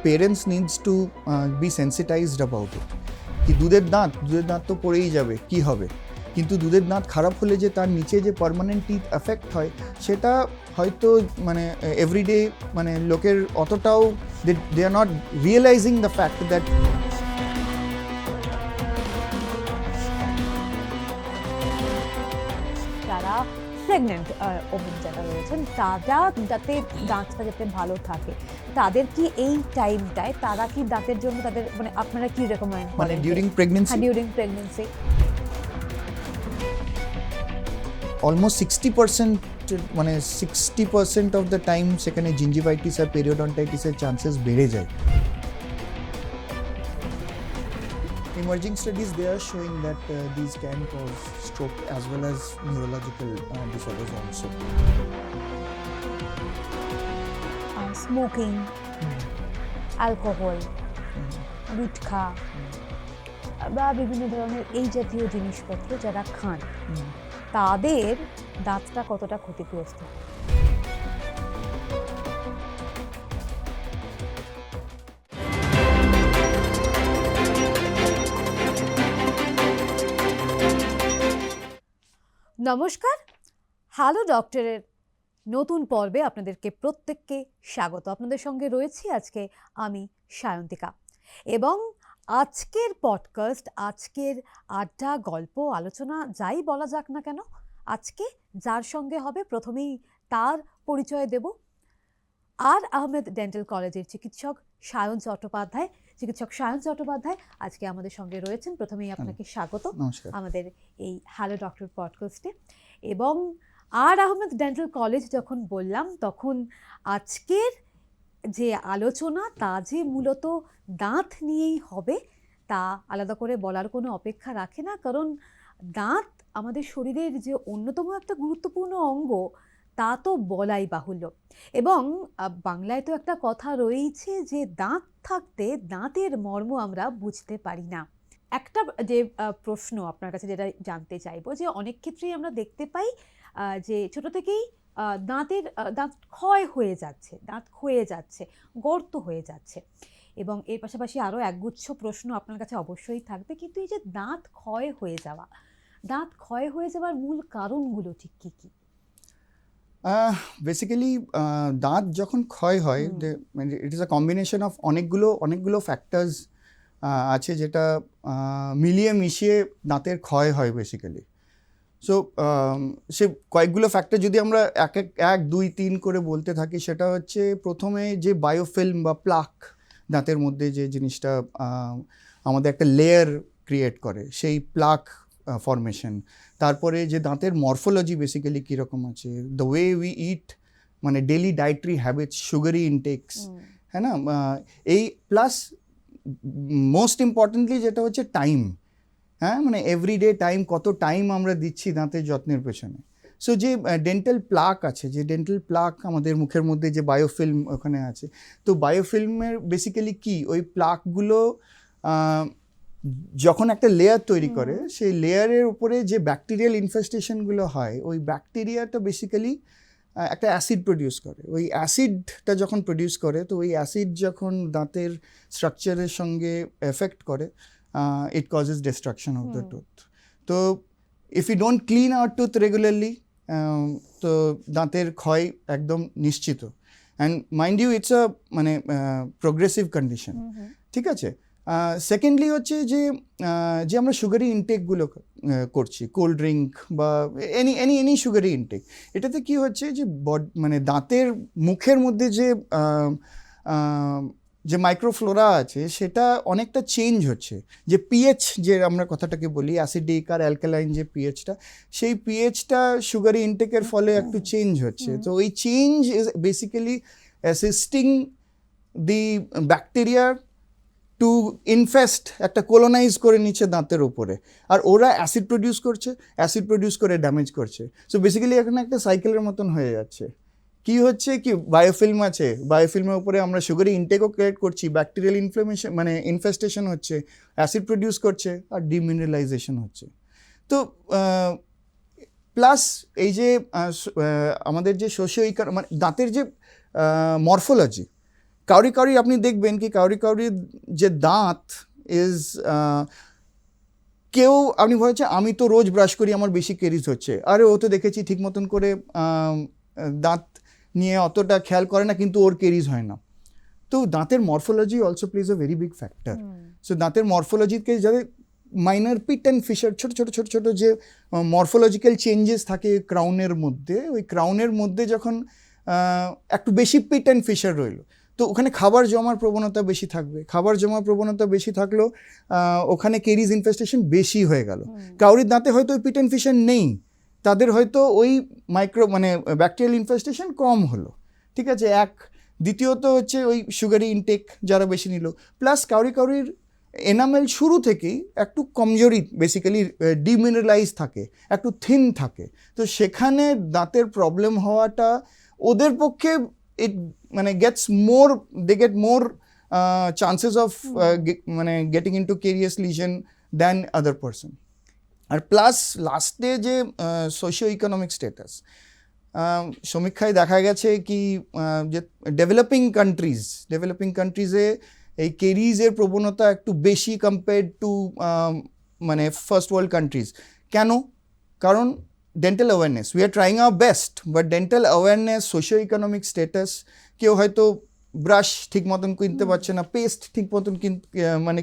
Parents needs to be sensitized about it. কি দুধের দাঁত তো পড়েই যাবে, কি হবে, কিন্তু দুধের দাঁত খারাপ হলে যে তার নিচে যে পার্মানেন্ট টিথ এফেক্ট হয় সেটা হয়তো মানে এভরিডে মানে লোকের অতটাও they are not realising the fact that যারা প্রেগনেন্ট ওমেন যারা রয়েছেন তারা যাতে দাঁতটা যাতে ভালো থাকে, তাদের কি এই টাইমটায় তারা কি দাঁতের জন্য তাদের মানে আপনারা কি রেকমেন্ড মানে ডিউরিং প্রেগনেন্সি অলমোস্ট 60% মানে 60% অফ দ্য টাইম সেখানে জিঞ্জিভাইটিস আর পেরিওডন্টাইটিসের চান্সেস বেড়ে যায়। Emerging studies they are showing that these can cause stroke as well as neurological disorders also. Smoking, alcohol, gutkha বা বিভিন্ন ধরনের এই জাতীয় জিনিসপত্র যারা খান তাদের দাঁতটা কতটা ক্ষতিগ্রস্ত? নমস্কার, হ্যালো ডক্টরের নতুন পর্বে আপনাদেরকে প্রত্যেককে স্বাগত। আপনাদের সঙ্গে রয়েছি আজকে আমি সায়ন্তিকা, এবং আজকের পডকাস্ট, আজকের আড্ডা, গল্প, আলোচনা যাই বলা যাক না কেন, আজকে যার সঙ্গে হবে প্রথমেই তার পরিচয় দেব। আর আহমেদ ডেন্টাল কলেজের চিকিৎসক সায়ন চট্টোপাধ্যায় আজকে আমাদের সঙ্গে রয়েছেন। প্রথমেই আপনাকে স্বাগত আমাদের এই হ্যালো ডক্টর পডকাস্টে। এবং আর আহমেদ ডেন্টাল কলেজ যখন বললাম, তখন আজকের যে আলোচনা তা যে মূলত দাঁত নিয়েই হবে তা আলাদা করে বলার কোনো অপেক্ষা রাখে না, কারণ দাঁত আমাদের শরীরের যে অন্যতম একটা গুরুত্বপূর্ণ অঙ্গ তা তো বলাই বাহুল্য। এবং বাংলায় তো একটা কথা রয়েছে যে দাঁত থাকতে দাঁতের মর্ম আমরা বুঝতে পারি না। একটা যে প্রশ্ন আপনার কাছে যেটা জানতে চাইবো, যে অনেক ক্ষেত্রেই আমরা দেখতে পাই যে ছোট থেকেই দাঁত ক্ষয় হয়ে যাচ্ছে, দাঁত ক্ষয়ে যাচ্ছে, গর্ত হয়ে যাচ্ছে, এবং এর পাশাপাশি আরও একগুচ্ছ প্রশ্ন আপনার কাছে অবশ্যই থাকবে। কিন্তু এই যে দাঁত ক্ষয় হয়ে যাওয়ার মূল কারণগুলো ঠিক কী কী? বেসিক্যালি দাঁত যখন ক্ষয় হয়, it is a combination of অনেকগুলো ফ্যাক্টরস আছে যেটা মিলিয়ে মিশিয়ে দাঁতের ক্ষয় হয় বেসিক্যালি। সো সে কয়েকগুলো ফ্যাক্টর যদি আমরা এক দুই তিন করে বলতে থাকি, সেটা হচ্ছে প্রথমে যে বায়োফিল্ম বা প্লাক দাঁতের মধ্যে যে জিনিসটা আমাদের একটা লেয়ার ক্রিয়েট করে, সেই প্লাক ফরমেশন। তারপরে যে দাঁতের মরফোলজি বেসিক্যালি কীরকম আছে, দ্য ওয়ে উই ইট, মানে ডেলি ডায়েটরি হ্যাবিটস, সুগারি ইনটেকস, হ্যাঁ না, এই প্লাস মোস্ট ইম্পর্টেন্টলি যেটা হচ্ছে টাইম, হ্যাঁ, মানে এভরিডে টাইম, কত টাইম আমরা দিচ্ছি দাঁতের যত্নের পেছনে। সো যে ডেন্টাল প্লাক আছে, যে ডেন্টাল প্লাক আমাদের মুখের মধ্যে যে বায়োফিল্ম ওখানে আছে, তো বায়োফিল্মের বেসিক্যালি কি, ওই প্লাকগুলো যখন একটা লেয়ার তৈরি করে, সেই লেয়ারের উপরে যে ব্যাকটেরিয়াল ইনফেস্টেশনগুলো হয়, ওই ব্যাকটেরিয়াটা বেসিক্যালি একটা অ্যাসিড প্রডিউস করে। ওই অ্যাসিডটা যখন প্রডিউস করে, তো ওই অ্যাসিড যখন দাঁতের স্ট্রাকচারের সঙ্গে এফেক্ট করে, it causes destruction of the tooth. So if you don't clean our tooth regularly, তো দাঁতের ক্ষয় একদম নিশ্চিত। And mind you it's a মানে প্রোগ্রেসিভ কন্ডিশন, ঠিক আছে। সেকেন্ডলি হচ্ছে যে আমরা সুগারি ইনটেকগুলো করছি, কোল্ড ড্রিঙ্ক বা এনি সুগারি ইনটেক, এটাতে কি হচ্ছে যে মানে দাঁতের মুখের মধ্যে যে মাইক্রোফ্লোরা আছে সেটা অনেকটা চেঞ্জ হচ্ছে। যে পিএইচ, যে আমরা কথাটাকে বলি অ্যাসিডিক আর অ্যালকালাইন, যে পিএইচটা, সেই পিএইচটা সুগারি ইনটেকের ফলে একটু চেঞ্জ হচ্ছে। তো ওই change is basically assisting the bacteria to infest, একটা কোলোনাইজ করে নিচ্ছে দাঁতের ওপরে, আর ওরা অ্যাসিড প্রডিউস করে ড্যামেজ করছে। সো বেসিক্যালি এখানে একটা সাইকেলের মতন হয়ে যাচ্ছে। কি হচ্ছে কি, বায়োফিল্ম আছে, বায়োফিল্মের উপরে আমরা সুগারি ইনটেকও ক্রিয়েট করছি, ব্যাকটেরিয়াল ইনফ্লামেশন মানে ইনফেস্টেশন হচ্ছে, অ্যাসিড প্রডিউস করছে, আর ডিমিনারেলাইজেশন হচ্ছে। তো প্লাস এই যে আমাদের যে সোশিও মানে দাঁতের যে মরফোলজি, কাউরি কাউরি আপনি দেখবেন কি কাউরির যে দাঁত ইজ কেউ আপনি বলছে আমি তো রোজ ব্রাশ করি আমার বেশি কেরিজ হচ্ছে, আরে ও তো দেখেছি ঠিক মতন করে দাঁত নিয়ে অতটা খেয়াল করে না কিন্তু ওর কেরিজ হয় না। তো দাঁতের morphology also plays a very big factor. So দাঁতের মরফোলজিকে যাদের মাইনার পিট অ্যান্ড ফিশার ছোট ছোট ছোট ছোট যে মরফোলজিক্যাল চেঞ্জেস থাকে ক্রাউনের মধ্যে, ওই ক্রাউনের মধ্যে যখন একটু বেশি পিট অ্যান্ড ফিশার রইলো, তো ওখানে খাবার জমার প্রবণতা বেশি থাকবে, খাবার জমার প্রবণতা বেশি থাকলেও ওখানে কেরিজ ইনফেস্টেশন বেশি হয়ে গেল। কাউরির দাঁতে হয়তো ওই পিট অ্যান্ড ফিশার নেই, তাদের হয়তো ওই ব্যাকটেরিয়াল ইনফেস্টেশন কম হলো, ঠিক আছে। দ্বিতীয়ত হচ্ছে ওই সুগারি ইনটেক যারা বেশি নিল, প্লাস কাউরির এনামেল শুরু থেকেই একটু কমজোরি, বেসিক্যালি ডিমিনারেলাইজ থাকে, একটু থিন থাকে, তো সেখানে দাঁতের প্রবলেম হওয়াটা ওদের পক্ষে gets more, they get more chances of getting into carious lesion than other person. আর প্লাস লাস্টে যে সোশিও ইকোনমিক স্ট্যাটাস, সমীক্ষায় দেখা গেছে কি যে ডেভেলপিং কান্ট্রিজে এই কেরিজের প্রবণতা একটু বেশি compared two first world countries. কেন? কারণ dental awareness, we are trying our best, but dental awareness, socio economic status, কেউ হয়তো ব্রাশ ঠিক মতন কিনতে পারছে না, পেস্ট ঠিক মতন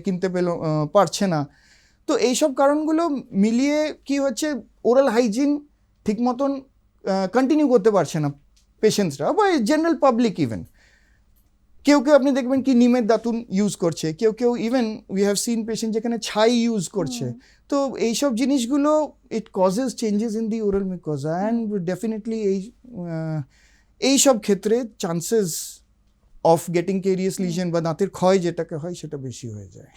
কিনতে পারছে না। তো এইসব কারণগুলো মিলিয়ে কি হচ্ছে, ওরাল হাইজিন ঠিক মতন কন্টিনিউ করতে পারছে না পেশেন্টসরা বা জেনারেল পাবলিক। ইভেন কেউ আপনি দেখবেন কি নিমের দাঁতুন ইউজ করছে, কেউ even we have seen patient যেখানে ছাই ইউজ করছে। তো এইসব জিনিসগুলো it causes changes in the oral mucosa, and definitely এইসব ক্ষেত্রে chances of getting carious lesion বা দাঁতের ক্ষয় যেটাকে হয় সেটা বেশি হয়ে যায়।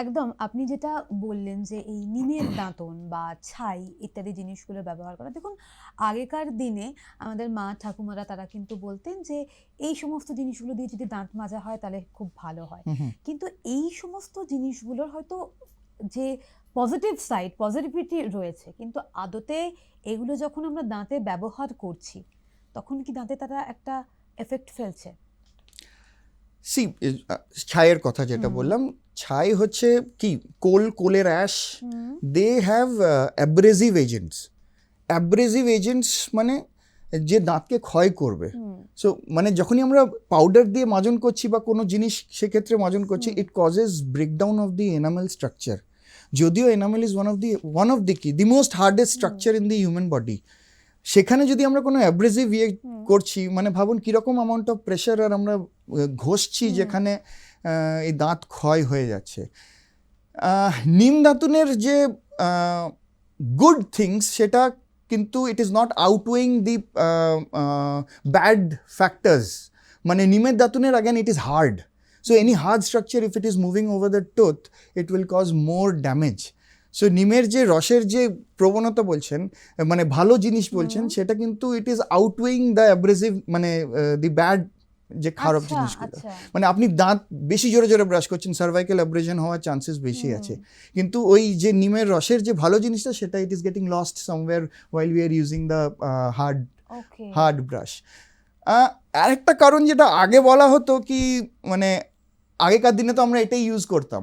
একদম, আপনি যেটা বললেন যে এই নিমের দাঁতন বা ছাই ইত্যাদি জিনিসগুলো ব্যবহার করা, দেখুন আগেকার দিনে আমাদের মা ঠাকুমারা তারা কিন্তু বলতেন যে এই সমস্ত জিনিসগুলো দিয়ে যদি দাঁত মাজা হয় তাহলে খুব ভালো হয়। কিন্তু এই সমস্ত জিনিসগুলোর হয়তো যে পজিটিভিটি রয়েছে, কিন্তু আদতে এগুলো যখন আমরা দাঁতে ব্যবহার করছি তখন কি দাঁতে তারা একটা এফেক্ট ফেলছে? ছাইয়ের কথা যেটা বললাম, ছাই হচ্ছে কি কোলের ash, they have abrasive agents মানে যে দাঁতকে ক্ষয় করবে। সো যখনই আমরা পাউডার দিয়ে মাজন করছি বা কোনো জিনিস সেক্ষেত্রে মাজন করছি, it causes breakdown of the enamel structure. যদিও enamel is one of the most hardest structure in the human body, সেখানে যদি আমরা কোনো অ্যাব্রেসিভ করছি, ভাবুন কীরকম অ্যামাউন্ট অফ প্রেশার আর আমরা ঘষছি যেখানে এই দাঁত ক্ষয় হয়ে যাচ্ছে। নিম দাঁতুনের যে গুড থিংস সেটা কিন্তু it is not outweighing the bad factors. নিমের দাঁতুনের again it is hard, so any hard structure if it is moving over the tooth it will cause more damage. So নিমের যে রসের যে প্রবণতা বলছেন, ভালো জিনিস বলছেন, সেটা কিন্তু it is outweighing the abrasive the bad যে খারাপ জিনিসগুলো। আপনি দাঁত বেশি জোরে জোরে ব্রাশ করছেন, সার্ভাইকাল অ্যাব্রেশন হওয়ার চান্সেস বেশি আছে, কিন্তু ওই যে নিমের রসের যে ভালো জিনিসটা সেটা it is getting lost somewhere while we are using the hard brush. আরেকটা কারণ যেটা আগে বলা হতো কি আগেকার দিনে তো আমরা এটাই ইউজ করতাম,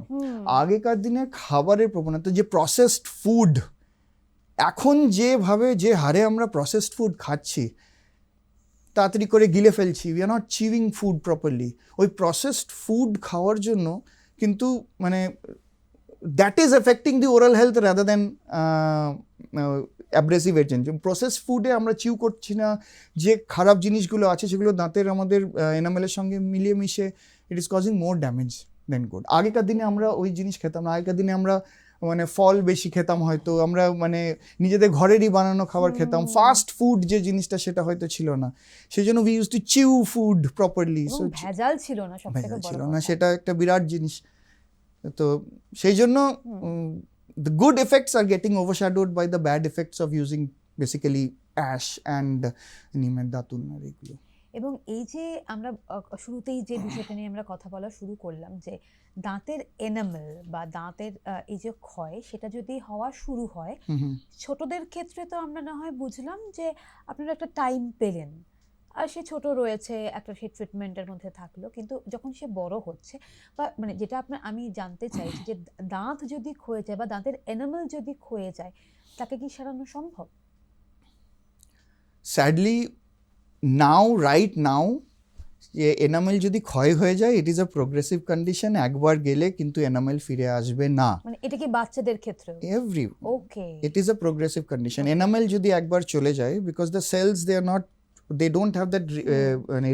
আগেকার দিনে খাবারের প্রবণতা, যে প্রসেসড ফুড, এখন যে হারে আমরা প্রসেসড ফুড খাচ্ছি, তাড়াতাড়ি করে গিলে ফেলছি, we are not chewing food properly. ওই প্রসেসড ফুড খাওয়ার জন্য কিন্তু that is affecting the oral health rather than abrasive agent. Processed ফুডে আমরা চিউ করছি না, যে খারাপ জিনিসগুলো আছে সেগুলো দাঁতের আমাদের এনামেলের সঙ্গে মিলিয়ে মিশে it is causing more damage than good. আগেকার দিনে আমরা ওই জিনিস খেতাম না, আগেকার দিনে আমরা ফল বেশি খেতাম, হয়তো আমরা নিজেদের ঘরেরই বানানো খাবার খেতাম, ফাস্ট ফুড যে জিনিসটা সেটা হয়তো ছিল না, সেই জন্য we use to chew food properly. ভেজাল ছিল না, সেটা একটা বিরাট জিনিস। তো সেই জন্য the good effects are getting overshadowed by the bad effects of using basically ash and নিমের দাঁতুন আর এগুলো। এবং এই যে আমরা শুরুতেই যে বিষয়টা নিয়ে আমরা কথা বলা শুরু করলাম, যে দাঁতের এনামেল বা দাঁতের এই যে ক্ষয়, সেটা যদি হওয়া শুরু হয় ছোটদের ক্ষেত্রে, তো আমরা না হয় বুঝলাম যে আপনারা একটা টাইম পেলেন, আর সে ছোট রয়েছে, একটা সে ট্রিটমেন্টের মধ্যে থাকলো, কিন্তু যখন সে বড় হচ্ছে বা মানে যেটা আমি জানতে চাইছি যে দাঁত যদি ক্ষয়ে যায় বা দাঁতের এনামেল যদি ক্ষয়ে যায়, তাকে কি সারানো সম্ভব? স্যাডলি রাইট নাও এনামেল যদি ক্ষয় হয়ে যায়, it is a progressive condition. একবার গেলে কিন্তু এনামেল ফিরে আসবে না। মানে এটা কি বাচ্চাদের ক্ষেত্রে? Every okay. it is a progressive condition. Enamel যদি একবার চলে যায়, because the cells they don't have that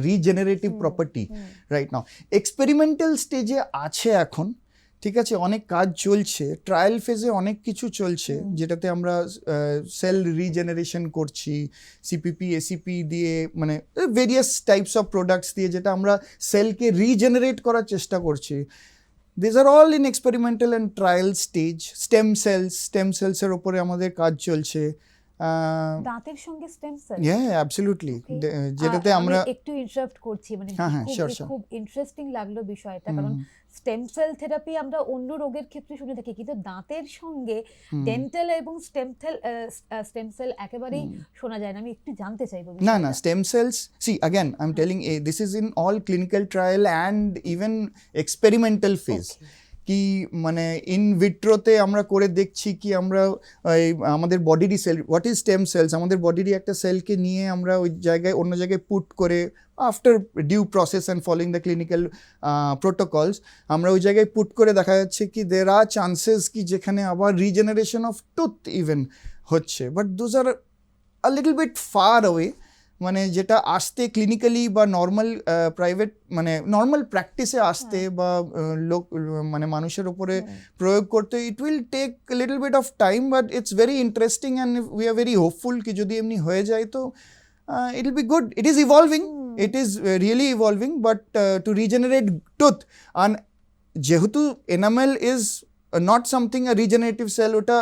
regenerative property right now. Experimental stage আছে এখন, ঠিক আছে, অনেক কাজ চলছে, ট্রায়াল ফেজে অনেক কিছু চলছে, যেটাতে আমরা সেল রিজেনারেশন করছি সিপিপি এসিপি দিয়ে, মানে ভেরিয়াস টাইপস অফ প্রোডাক্টস দিয়ে, যেটা আমরা সেলকে রিজেনারেট করার চেষ্টা করছি। These are all in experimental and trial stage. Stem cells এর উপরে আমাদের কাজ চলছে। দাঁতের সঙ্গে স্টেম সেল? Yeah, absolutely. যেটাতে আমরা একটু ইন্টারাপ্ট করছি, মানে sure. খুব ইন্টারেস্টিং লাগলো বিষয়টা, কারণ স্টেম সেল থেরাপি আমরা অন্য রোগের ক্ষেত্রে শুনে থাকি, কিন্তু দাঁতের সঙ্গে ডেন্টাল এবং স্টেম সেল একেবারেই শোনা যায় না। আমি একটু জানতে চাইবো না stem cells, see again I'm telling you, this is in all clinical trial and even experimental phase. কি মানে ইন ভিট্রোতে আমরা করে দেখছি কি আমরা আমাদের বডিরই cell, what is stem cells, আমাদের বডিরই একটা সেলকে নিয়ে আমরা ওই জায়গায় অন্য জায়গায় পুট করে, after due process and following the clinical protocols, আমরা ওই জায়গায় পুট করে দেখা যাচ্ছে কি দের আর চান্সেস কি যেখানে আবার রিজেনারেশন অফ টুথ ইভেন হচ্ছে, but those are a little bit far away. মানে যেটা আসতে ক্লিনিক্যালি বা নর্মাল প্রাইভেট মানে নর্মাল প্র্যাকটিসে আসতে বা লোক মানে মানুষের উপরে প্রয়োগ করতে, it will take little bit of time, but it's very interesting and we are very hopeful কি যদি এমনি হয়ে যায় তো it will be good. It is evolving, it is really evolving, but to regenerate tooth, আর যেহেতু enamel is not something a regenerative cell, ওটা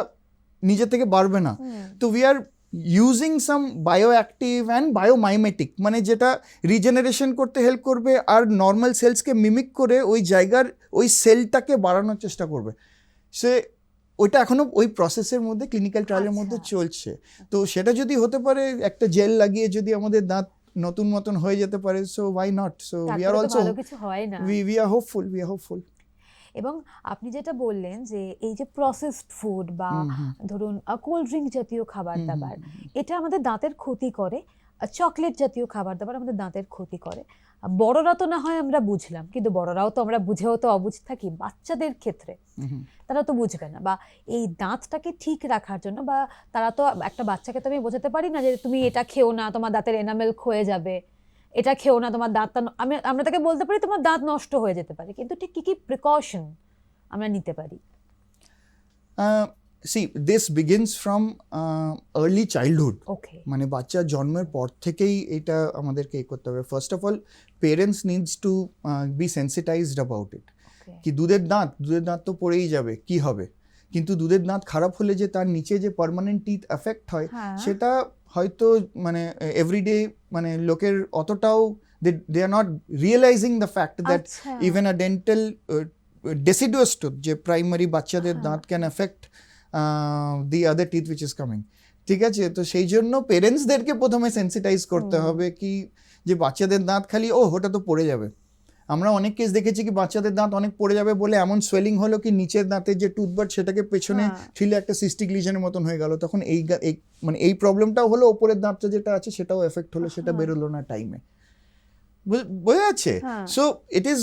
নিজে থেকে বাড়বে না, তো we are using some bioactive and biomimetic, মানে যেটা রিজেনারেশন করতে হেল্প করবে আর নর্মাল সেলসকে মিমিক করে ওই জায়গার ওই সেলটাকে বাড়ানোর চেষ্টা করবে। সে ওইটা এখনো ওই প্রসেসের মধ্যে ক্লিনিক্যাল ট্রায়ালের মধ্যে চলছে। তো সেটা যদি হতে পারে, একটা জেল লাগিয়ে যদি আমাদের দাঁত নতুন মতন হয়ে যেতে পারে, so why not. So we are also we are hopeful. এবং আপনি যেটা বললেন যে এই যে প্রসেসড ফুড বা ধরুন কোল্ড ড্রিঙ্ক জাতীয় খাবার দাবার, এটা আমাদের দাঁতের ক্ষতি করে, চকলেট জাতীয় খাবার দাবার আমাদের দাঁতের ক্ষতি করে। বড়রা তো না হয় আমরা বুঝলাম, কিন্তু বড়রাও তো আমরা বুঝেও তো অবুঝ থাকি, বাচ্চাদের ক্ষেত্রে তারা তো বুঝবে না, বা এই দাঁতটাকে ঠিক রাখার জন্য, বা তারা তো একটা বাচ্চাকে তো আমি বোঝাতে পারি না যে তুমি এটা খেও না, তোমার দাঁতের এনামেল ক্ষয়ে যাবে, এটা খেও না, তোমার দাঁতটা আমরা তাকে বলতে পারি তোমার দাঁত নষ্ট হয়ে যেতে পারে, কিন্তু ঠিক কি প্রিকশন আমরা নিতে পারি? See, this begins from early childhood. Okay. মানে বাচ্চা জন্মের পর থেকেই এটা আমাদেরকে করতে হবে। First of all parents needs to be sensitized about it. কি দুধের দাঁত তো পড়েই যাবে, কি হবে, কিন্তু দুধের দাঁত খারাপ হলে যে তার নিচে যে পার্মানেন্ট টিথ এফেক্ট হয়, সেটা হয়তো মানে এভরিডে মানে লোকের অতটাও they are not realising the fact that even a dental deciduous tooth, যে প্রাইমারি বাচ্চাদের দাঁত can affect the other teeth which is coming. ঠিক আছে, তো সেই জন্য পেরেন্টসদেরকে প্রথমে সেন্সিটাইজ করতে হবে কি যে বাচ্চাদের দাঁত খালি ওটা তো পড়ে যাবে। আমরা অনেক কেস দেখেছি কি বাচ্চাদের দাঁত অনেক পড়ে যাবে বলে এমন সোয়েলিং হলো কি নিচের দাঁতের যে টুথবার্ড সেটাকে পেছনে ঠেলে একটা সিস্টিক লিজনের মতন হয়ে গেল, তখন মানে এই প্রবলেমটাও হলো, ওপরের দাঁতটা যেটা আছে সেটাও এফেক্ট হলো, সেটা বেরোলো না টাইমে, বোঝা যাচ্ছে? সো ইট ইজ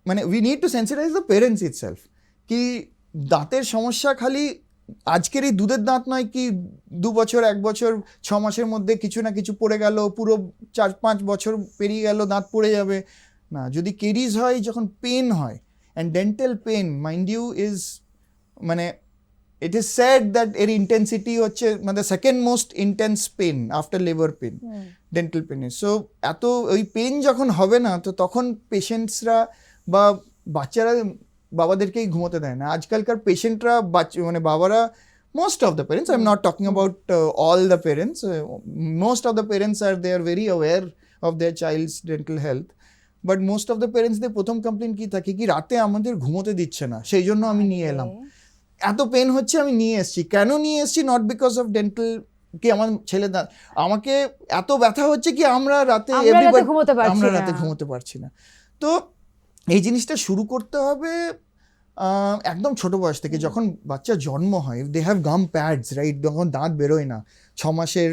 মানে we need two sensitise the parents itself কি দাঁতের সমস্যা খালি আজকের এই দুধের দাঁত নয় কি 2 বছর 1 বছর 6 মাসের মধ্যে কিছু না কিছু পড়ে গেল, পুরো 4-5 বছর পেরিয়ে গেল দাঁত পড়ে যাবে না। যদি কেরিজ হয়, যখন পেন হয়, and dental pain mind you is মানে ইট ইজ স্যাড দ্যাট এর ইন্টেন্সিটি হচ্ছে মানে second most intense pain after labour pain, dental pain. So এত ওই পেন যখন হবে না, তো তখন পেশেন্টসরা বা বাচ্চারা বাবাদেরকেই ঘুমোতে দেয় না। আজকালকার পেশেন্টরা মানে বাবারা, most of the parents, I'm not talking about all the parents, most of the parents they are very aware of their child's dental health, but most of the parents দের প্রথম কমপ্লেন কি থাকে কি রাতে আমাদের ঘুমোতে দিচ্ছে না, সেই জন্য আমি নিয়ে এলাম, এত পেন হচ্ছে আমি নিয়ে এসেছি। কেন নিয়ে এসেছি? নট বিকজ অফ ডেন্টাল কি আমার ছেলে আমাকে এত ব্যথা হচ্ছে কি আমরা রাতে ঘুমোতে পারছি আমরা না। রাতে ঘুমোতে পারছি না। তো এই জিনিসটা শুরু করতে হবে একদম ছোট বয়স থেকে। যখন বাচ্চা জন্ম হয় they have gum pads, right? যখন দাঁত বেরোয় না 6 মাসের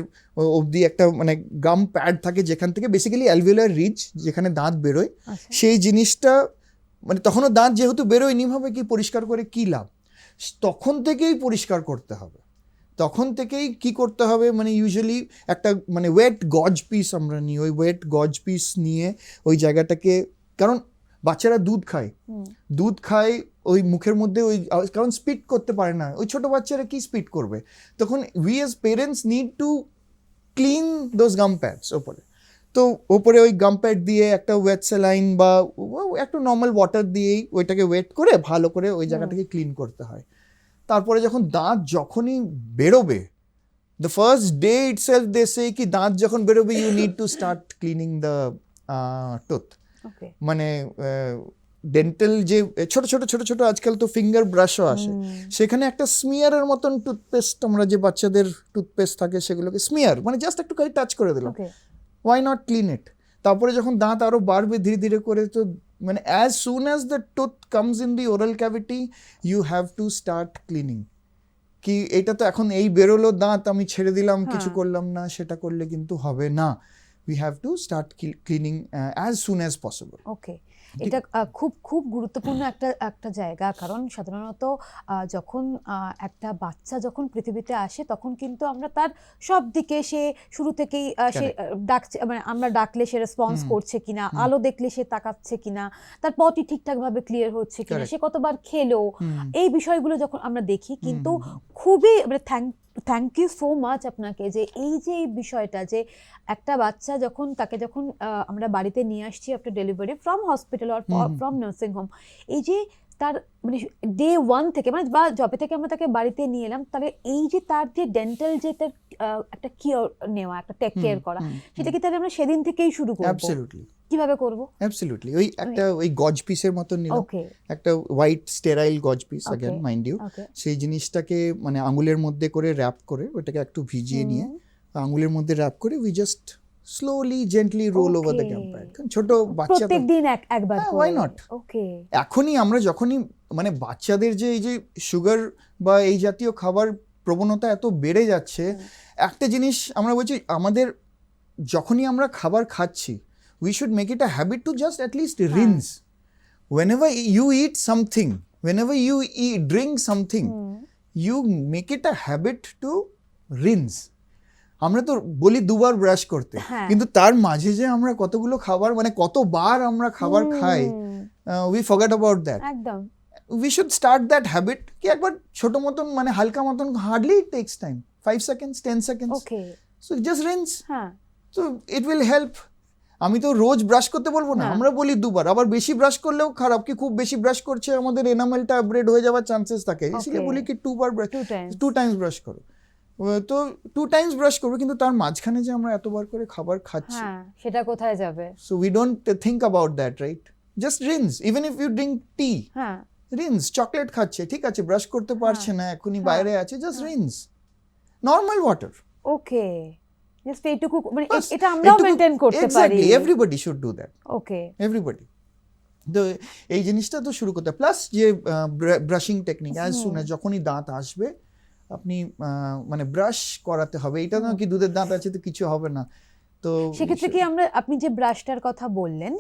অবধি একটা মানে গাম প্যাড থাকে যেখান থেকে বেসিক্যালি অ্যালভিওলার রিজ যেখানে দাঁত বেরোয়, আচ্ছা। সেই জিনিসটা মানে তখনও দাঁত যেহেতু বেরোয়নি ভাবে কি পরিষ্কার করে কি লাভ, তখন থেকেই পরিষ্কার করতে হবে। তখন থেকেই কি করতে হবে মানে ইউজুয়ালি একটা মানে ওয়েট গজ পিস আমরা নিই, ওই ওয়েট গজ পিস নিয়ে ওই জায়গাটাকে, কারণ বাচ্চারা দুধ খায় ওই মুখের মধ্যে ওই, কারণ স্পিট করতে পারে না ওই ছোট বাচ্চারা, কি স্পিট করবে তখন? We as parents need to clean those gum pads ওপরে। তো ওপরে ওই গাম প্যাড দিয়ে একটা ওয়েট স্যালাইন বা একটু নর্মাল ওয়াটার দিয়েই ওইটাকে ওয়েট করে ভালো করে ওই জায়গাটাকে ক্লিন করতে হয়। তারপরে যখন দাঁত যখনই বেরোবে, the first day itself they say কি দাঁত যখন বেরোবে you need to start cleaning the tooth. মানে ডেন্টাল যে ছোট ছোট ছোট ছোট আজকাল তো ফিঙ্গার ব্রাশও আসে, সেখানে একটা স্মিয়ারের মতন টুথপেস্ট, আমরা যে বাচ্চাদের টুথপেস্ট থাকে সেগুলোকে স্মিয়ার মানে জাস্ট একটু খালি টাচ করে দিলাম, ওয়াই নট ক্লিন ইট? তারপরে যখন দাঁত আরো বাড়বে ধীরে ধীরে করে, তো মানে as soon as the tooth comes in the oral cavity you have to start cleaning. কি এটা তো এখন এই বেরোলো দাঁত আমি ছেড়ে দিলাম কিছু করলাম না, সেটা করলে কিন্তু হবে না। We have to start cleaning as soon as possible. Okay, এটা খুব খুব গুরুত্বপূর্ণ একটা জায়গা, কারণ সাধারণত যখন একটা বাচ্চা যখন পৃথিবীতে আসে তখন কিন্তু আমরা তার সব দিকে সে শুরু থেকেই সে ডাকছে, মানে আমরা ডাকলে সে রেসপন্স করছে কিনা, আলো দেখলে সে তাকাচ্ছে কিনা, তার পটি ঠিকঠাকভাবে ক্লিয়ার হচ্ছে কিনা, সে কতবার খেলো, এই বিষয়গুলো যখন আমরা দেখি, কিন্তু খুবই মানে থ্যাংক ইউ সো মাচ আপনাকে যে এই বিষয়টা যে একটা বাচ্চা যখন আমরা বাড়িতে নিয়ে আসছি after delivery from hospital or from nursing home, এই যে তার মানে ডে 1 থেকে মানে বা যবে থেকে আমরা তাকে বাড়িতে নিয়ে এলাম, তাহলে এই যে তার যে ডেন্টাল যে তার একটা কেয়ার নেওয়া, একটা টেক কেয়ার করা, সেটা কি তাহলে আমরা সেদিন থেকেই শুরু করব? অ্যাবসলিউটলি। কিভাবে করব? অ্যাবসলিউটলি ওই একটা ওই গজ পিসের মতন নিলাম, একটা হোয়াইট স্টেরাইল গজ পিস, अगेन মাইন্ড ইউ, সেই জিনিসটাকে মানে আঙুলের মধ্যে করে র‍্যাপ করে ওটাকে একটু ভিজিয়ে নিয়ে আঙুলের মধ্যে র‍্যাপ করে we just slowly gently roll over the gum pad. কারণ ছোট বাচ্চা প্রত্যেকদিন একবার করে, ওয়াই নট? ওকে। এখনই আমরা যখনই মানে বাচ্চাদের যে এই যে সুগার বা এই জাতীয় খাবার প্রবণতা এত বেড়ে যাচ্ছে, একটা জিনিস আমরা বলছি আমাদের যখনই আমরা খাবার খাচ্ছি we should make it a habit to just at least rinse. Whenever you eat something, whenever you drink something, you make it a habit to rinse. আমরা তো বলি দুবার ব্রাশ করতে, কিন্তু তার মাঝে যে আমরা কতগুলো খাবার মানে কতবার আমরা খাবার খাই, we forget about that. একদম। We should start that habit কি একবার ছোট মতন মানে হালকা মতন, hardly it takes time, 5 seconds 10 seconds. Okay. So just rinse. So it will help. আমি তো রোজ ব্রাশ করতে বলবো না, আমরা বলি দুবার। আবার বেশি ব্রাশ করলেও খারাপ, কি খুব বেশি ব্রাশ করছে আমাদের এনামেলটা আপগ্রেড হয়ে যাওয়ার চান্সেস থাকে, इसलिए বলি কি 2 টাইমস ব্রাশ করো। তো 2 টাইমস ব্রাশ করবে, কিন্তু তার মাঝখানে যে আমরা এতবার করে খাবার খাচ্ছি, সেটা কোথায় যাবে? So we don't think about that, right? Just rinse, even if you drink tea, rinse. Chocolate খাচ্ছে, ঠিক আছে ব্রাশ করতে পারছে না, এখনই বাইরে আছে, জাস্ট রিন্স নর্মাল ওয়াটার। ওকে, জাস্ট এইটুকু মানে এটা আমরাও মেইনটেইন করতে পারি। Everybody should do that. Okay, everybody. তো এই জিনিসটা তো শুরু করতে, প্লাস যে brushing technique, as soon as যখনই দাঁত আসবে আপনি মানে ব্রাশ করাতে হবে। এটা না কি দুধের দাঁত আছে তো কিছু হবে না। তো সেক্ষেত্রে কি আপনি যে ব্রাশটার কথা বললেন,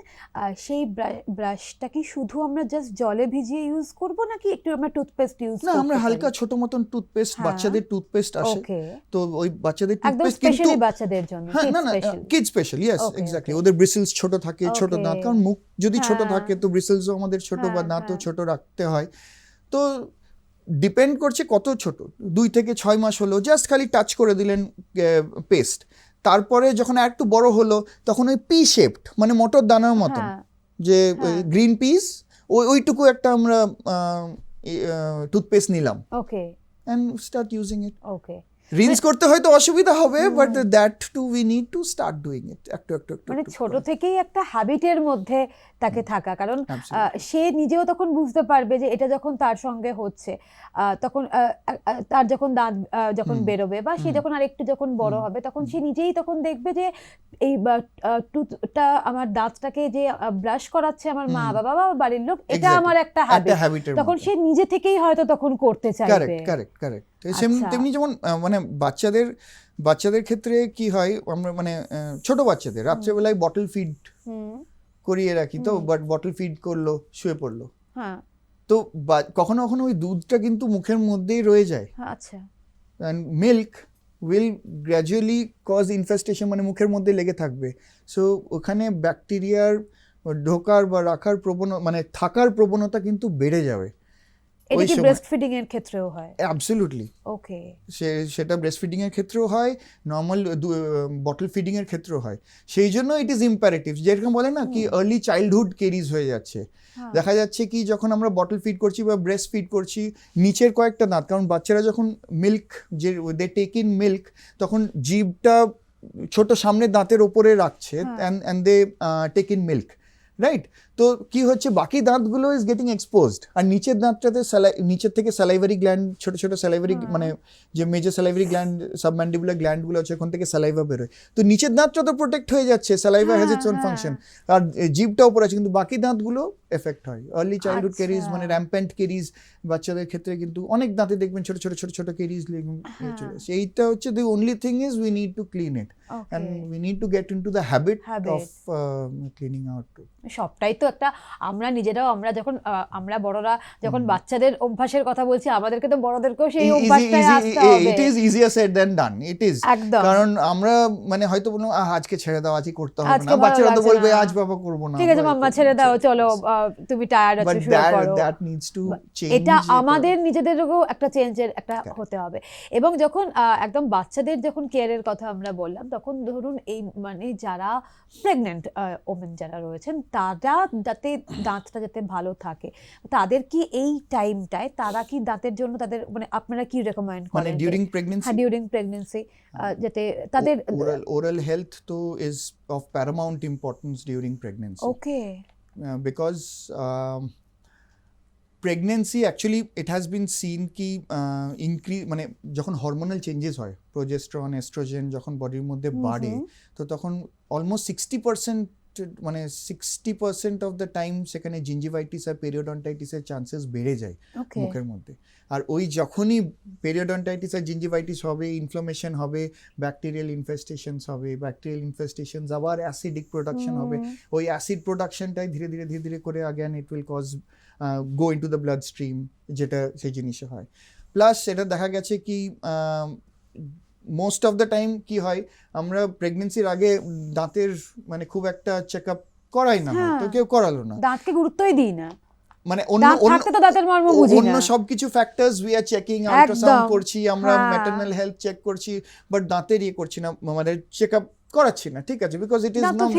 সেই ব্রাশটা কি শুধু আমরা জাস্ট জলে ভিজিয়ে ইউজ করব নাকি একটু আমরা টুথপেস্ট ইউজ করব? না, আমরা হালকা ছোট মতন টুথপেস্ট, বাচ্চাদের টুথপেস্ট আসে, তো ওই বাচ্চাদের টুথপেস্ট কিন্তু স্পেশালি বাচ্চাদের জন্য, না না কিড স্পেশাল, ইয়েস এক্স্যাক্টলি। ওদের ব্রিসেলস ছোট থাকে, ছোট দাঁত, কারণ মুখ যদি ছোট থাকে তো ব্রিসেলসও আমাদের ছোট বা দাঁতও ছোট রাখতে হয়। তো ডিপেন্ড করছে কত ছোট, 2 থেকে 6 মাস হলো জাস্ট খালি টাচ করে দিলেন পেস্ট। তারপরে যখন একটু বড় হলো তখন ওই পি শেপড মানে মটর দানার মতন যে গ্রিন পিস, ওইটুকু একটা আমরা টুথপেস্ট নিলাম, okay, and start using it. Okay, rinse করতে হয়তো অসুবিধা হবে, but that too we need to start doing it একটু একটু একটু মানে একটু ছোট করে। থেকেই একটা হ্যাবিটের মধ্যে তাকে থাকা, কারণ Absolutely. সে নিজেও তখন বুঝতে পারবে যে এটা যখন তার সঙ্গে হচ্ছে, তখন তার যখন দাঁত যখন বেরোবে বা সে যখন আরেকটু যখন বড় হবে, তখন সে নিজেই তখন দেখবে যে এই টুথটা, আমার দাঁতটাকে যে ব্রাশ করাচ্ছে আমার মা বাবা বা বাড়ির লোক, এটা Exactly. আমার একটা একটা হ্যাবিট। হ্যাবিটের তখন মতো। সে নিজে থেকেই হয়তো তখন করতে চাইবে। Correct correct correct. আচ্ছা। তেমনি যেমন মানে বাচ্চাদের ক্ষেত্রে কি হয়, আমরা মানে ছোট বাচ্চাদের রাত্রেবেলায় বটল ফিড হুম। করিয়ে রাখি, তো বাট বটল ফিড করলো, শুয়ে পড়লো, হ্যাঁ। তো কখনো কখনো ওই দুধটা কিন্তু মুখের মধ্যেই রয়ে যায়, আচ্ছা। And milk will gradually cause infestation, মানে মুখের মধ্যে লেগে থাকবে। সো ওখানে ব্যাকটেরিয়ার ঢোকার বা রাখার মানে থাকার প্রবণতা কিন্তু বেড়ে যাবে এটা ওই কি সময়। ব্রেস্ট ফিডিং এর ক্ষেত্রেও হয়? অ্যাবসলিউটলি। ওকে। সেটা ব্রেস্ট ফিডিং এর ক্ষেত্রেও হয়, নর্মাল বটল ফিডিং এর ক্ষেত্রেও হয়। সেই জন্য ইট ইজ ইম্পারেটিভ, যেরকম বলে না কি আর্লি চাইল্ডহুড কেরিজ হয়ে যাচ্ছে। দেখা যাচ্ছে কি যখন আমরা বটল ফিড করছি বা ব্রেস্ট ফিড করছি, নিচের কয়েকটা দাঁত, কারণ বাচ্চারা যখন মিল্ক যে দে টেক ইন মিল্ক, তখন জিভটা ছোট সামনের দাঁতের ওপরে রাখছে, and they take in milk, right? তো কি হচ্ছে, বাকি দাঁতগুলো ইজ গেটিং এক্সপোজড, আর নিচের দাঁতটাতে নিচের থেকে স্যালাইভারি গ্ল্যান্ড, ছোট ছোট স্যালাইভারি মানে যে মেজর স্যালাইভারি গ্ল্যান্ড, সাবম্যান্ডিবুলার গ্ল্যান্ডগুলো আছে, ওখান থেকে স্যালাইভা বেরোয়। তো নিচের দাঁতটা তো প্রোটেক্ট হয়ে যাচ্ছে, saliva has its own function, আর জিভটা উপরে আছে, কিন্তু বাকি দাঁতগুলো এফেক্ট হয়। আর্লি চাইল্ডহুড কেরিজ মানে র্যাম্পেন্ট কেরিজ বাচ্চাদের ক্ষেত্রে কিন্তু অনেক দাঁতে দেখবেন ছোট ছোট ছোট ছোট কেরিজ চলে আসে। এইটা হচ্ছে the only thing is we need to clean it, and we need to get into the habit of cleaning out too. সবটাই তো একটা, আমরা নিজেরাও, আমরা যখন আমরা বড়রা যখন বাচ্চাদের অভ্যাসের কথা বলছি, আমাদেরকে তো বড়দেরকেও সেই অভ্যাসটায় আসতে হবে। It is easier said than done. It is. একদম। কারণ আমরা মানে হয়তো বললাম আজকে ছেড়ে দাও, আজই করতে হবে আজকে না, ভালো বাচ্চারা তো লাগছে বলবে না। আজ বাবা করবো না, ঠিক আছে মাম্মা ছেড়ে দাও, চলো তুমি টায়ার্ড আছো, but শুয়ে পড়ো। that needs to change. এটা আমাদের নিজেদেরও একটা চেঞ্জের একটা হতে হবে। এবং যখন একদম বাচ্চাদের যখন কেয়ারের কথা আমরা বললাম, তখন ধরুন এই মানে যারা প্রেগনেন্ট ওমেন যারা রয়েছেন, তারা যাতে দাঁতটা যাতে ভালো থাকে, তাদের কি এই টাইমটায় তারা কি দাঁতের জন্য তাদের মানে আপনারা কি রেকমেন্ড মানে করেন? during pregnancy? হ্যাঁ, ডিউরিং প্রেগন্যান্সি যাতে তাদের oral health তো is of paramount importance during pregnancy. Okay. Because pregnancy actually it has been seen কি increase মানে যখন হরমোনাল চেঞ্জেস হয়, প্রোজেস্টেরন এস্ট্রোজেন যখন বডির মধ্যে বাড়ে, তো তখন অলমোস্ট 60% মানে 60% অফ দ্য টাইম সেখানে জিঞ্জিভাইটিস আর পেরিওডন্টাইটিসের চান্সেস বেড়ে যায় মুখের মধ্যে। আর ওই যখনই পেরিওডন্টাইটিস আর জিঞ্জিভাইটিস হবে, ইনফ্লামেশন হবে, ব্যাকটেরিয়াল ইনফেস্টেশনস হবে, ব্যাকটেরিয়াল ইনফেস্টেশনস আবার অ্যাসিডিক প্রোডাকশন হবে, ওই অ্যাসিড প্রোডাকশনটাই ধীরে ধীরে ধীরে ধীরে করে again it will cause go into the blood stream, যেটা সেই জিনিসে হয়। প্লাস এটা দেখা গেছে কি মোস্ট অফ দ্য টাইম কি হয়, আমরা প্রেগনেন্সির আগে দাঁতের মানে খুব একটা চেক আপ করাই না, তো কেউ করালো না, দাঁতকে গুরুত্বই দিই না, মানে অন্য সবকিছু factors we are checking, ultrasound করছি আমরা, ম্যাটারনাল হেলথ চেক করছি, বাট দাঁতের ইয়ে করছি না, মানে চেক আপ করাচ্ছি না, ঠিক আছে, বিকজ ইট ইজ নর্মাল,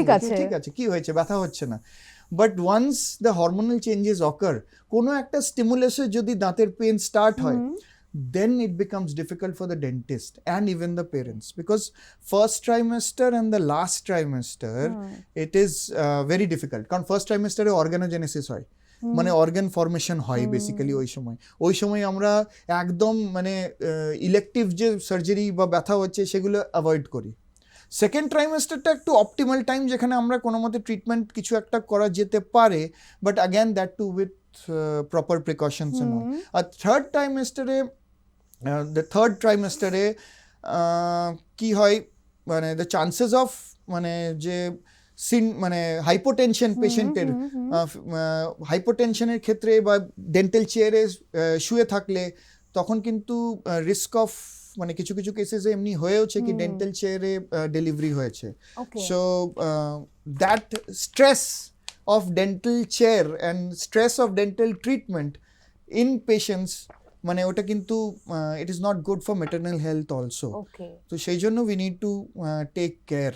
ঠিক আছে, কি হয়েছে, ব্যথা হচ্ছে না। But once the hormonal changes occur, কোনো একটা স্টিমুলাসে যদি দাঁতের পেন স্টার্ট হয়, then it becomes difficult for the dentist and even the parents, because first trimester and the last trimester it is very difficult, কারণ first trimester এ organogenesis হয়, মানে organ formation হয় বেসিক্যালি। ওই সময় আমরা একদম মানে ইলেকটিভ যে সার্জারি বা ব্যথা হচ্ছে সেগুলো অ্যাভয়েড করি। সেকেন্ড ট্রাইমেস্টারটা একটু অপটিমাল টাইম, যেখানে আমরা কোনো মতে ট্রিটমেন্ট কিছু একটা করা যেতে পারে, but again that too with proper precautions and all. আর থার্ড ট্রাইমেস্টারে কি হয়, মানে দ্য চান্সেস অফ মানে যে মানে হাইপোটেনশন পেশেন্টের, হাইপোটেনশনের ক্ষেত্রে বা ডেন্টাল চেয়ারে শুয়ে থাকলে তখন কিন্তু রিস্ক অফ মানে কিছু কিছু কেসেসে এমনি হয়েওছে কি ডেন্টাল চেয়ারে ডেলিভারি হয়েছে। So that stress of dental chair and stress of dental treatment in patients, মানে ওটা কিন্তু it is not good for maternal health also. তো সেই জন্য we need to take care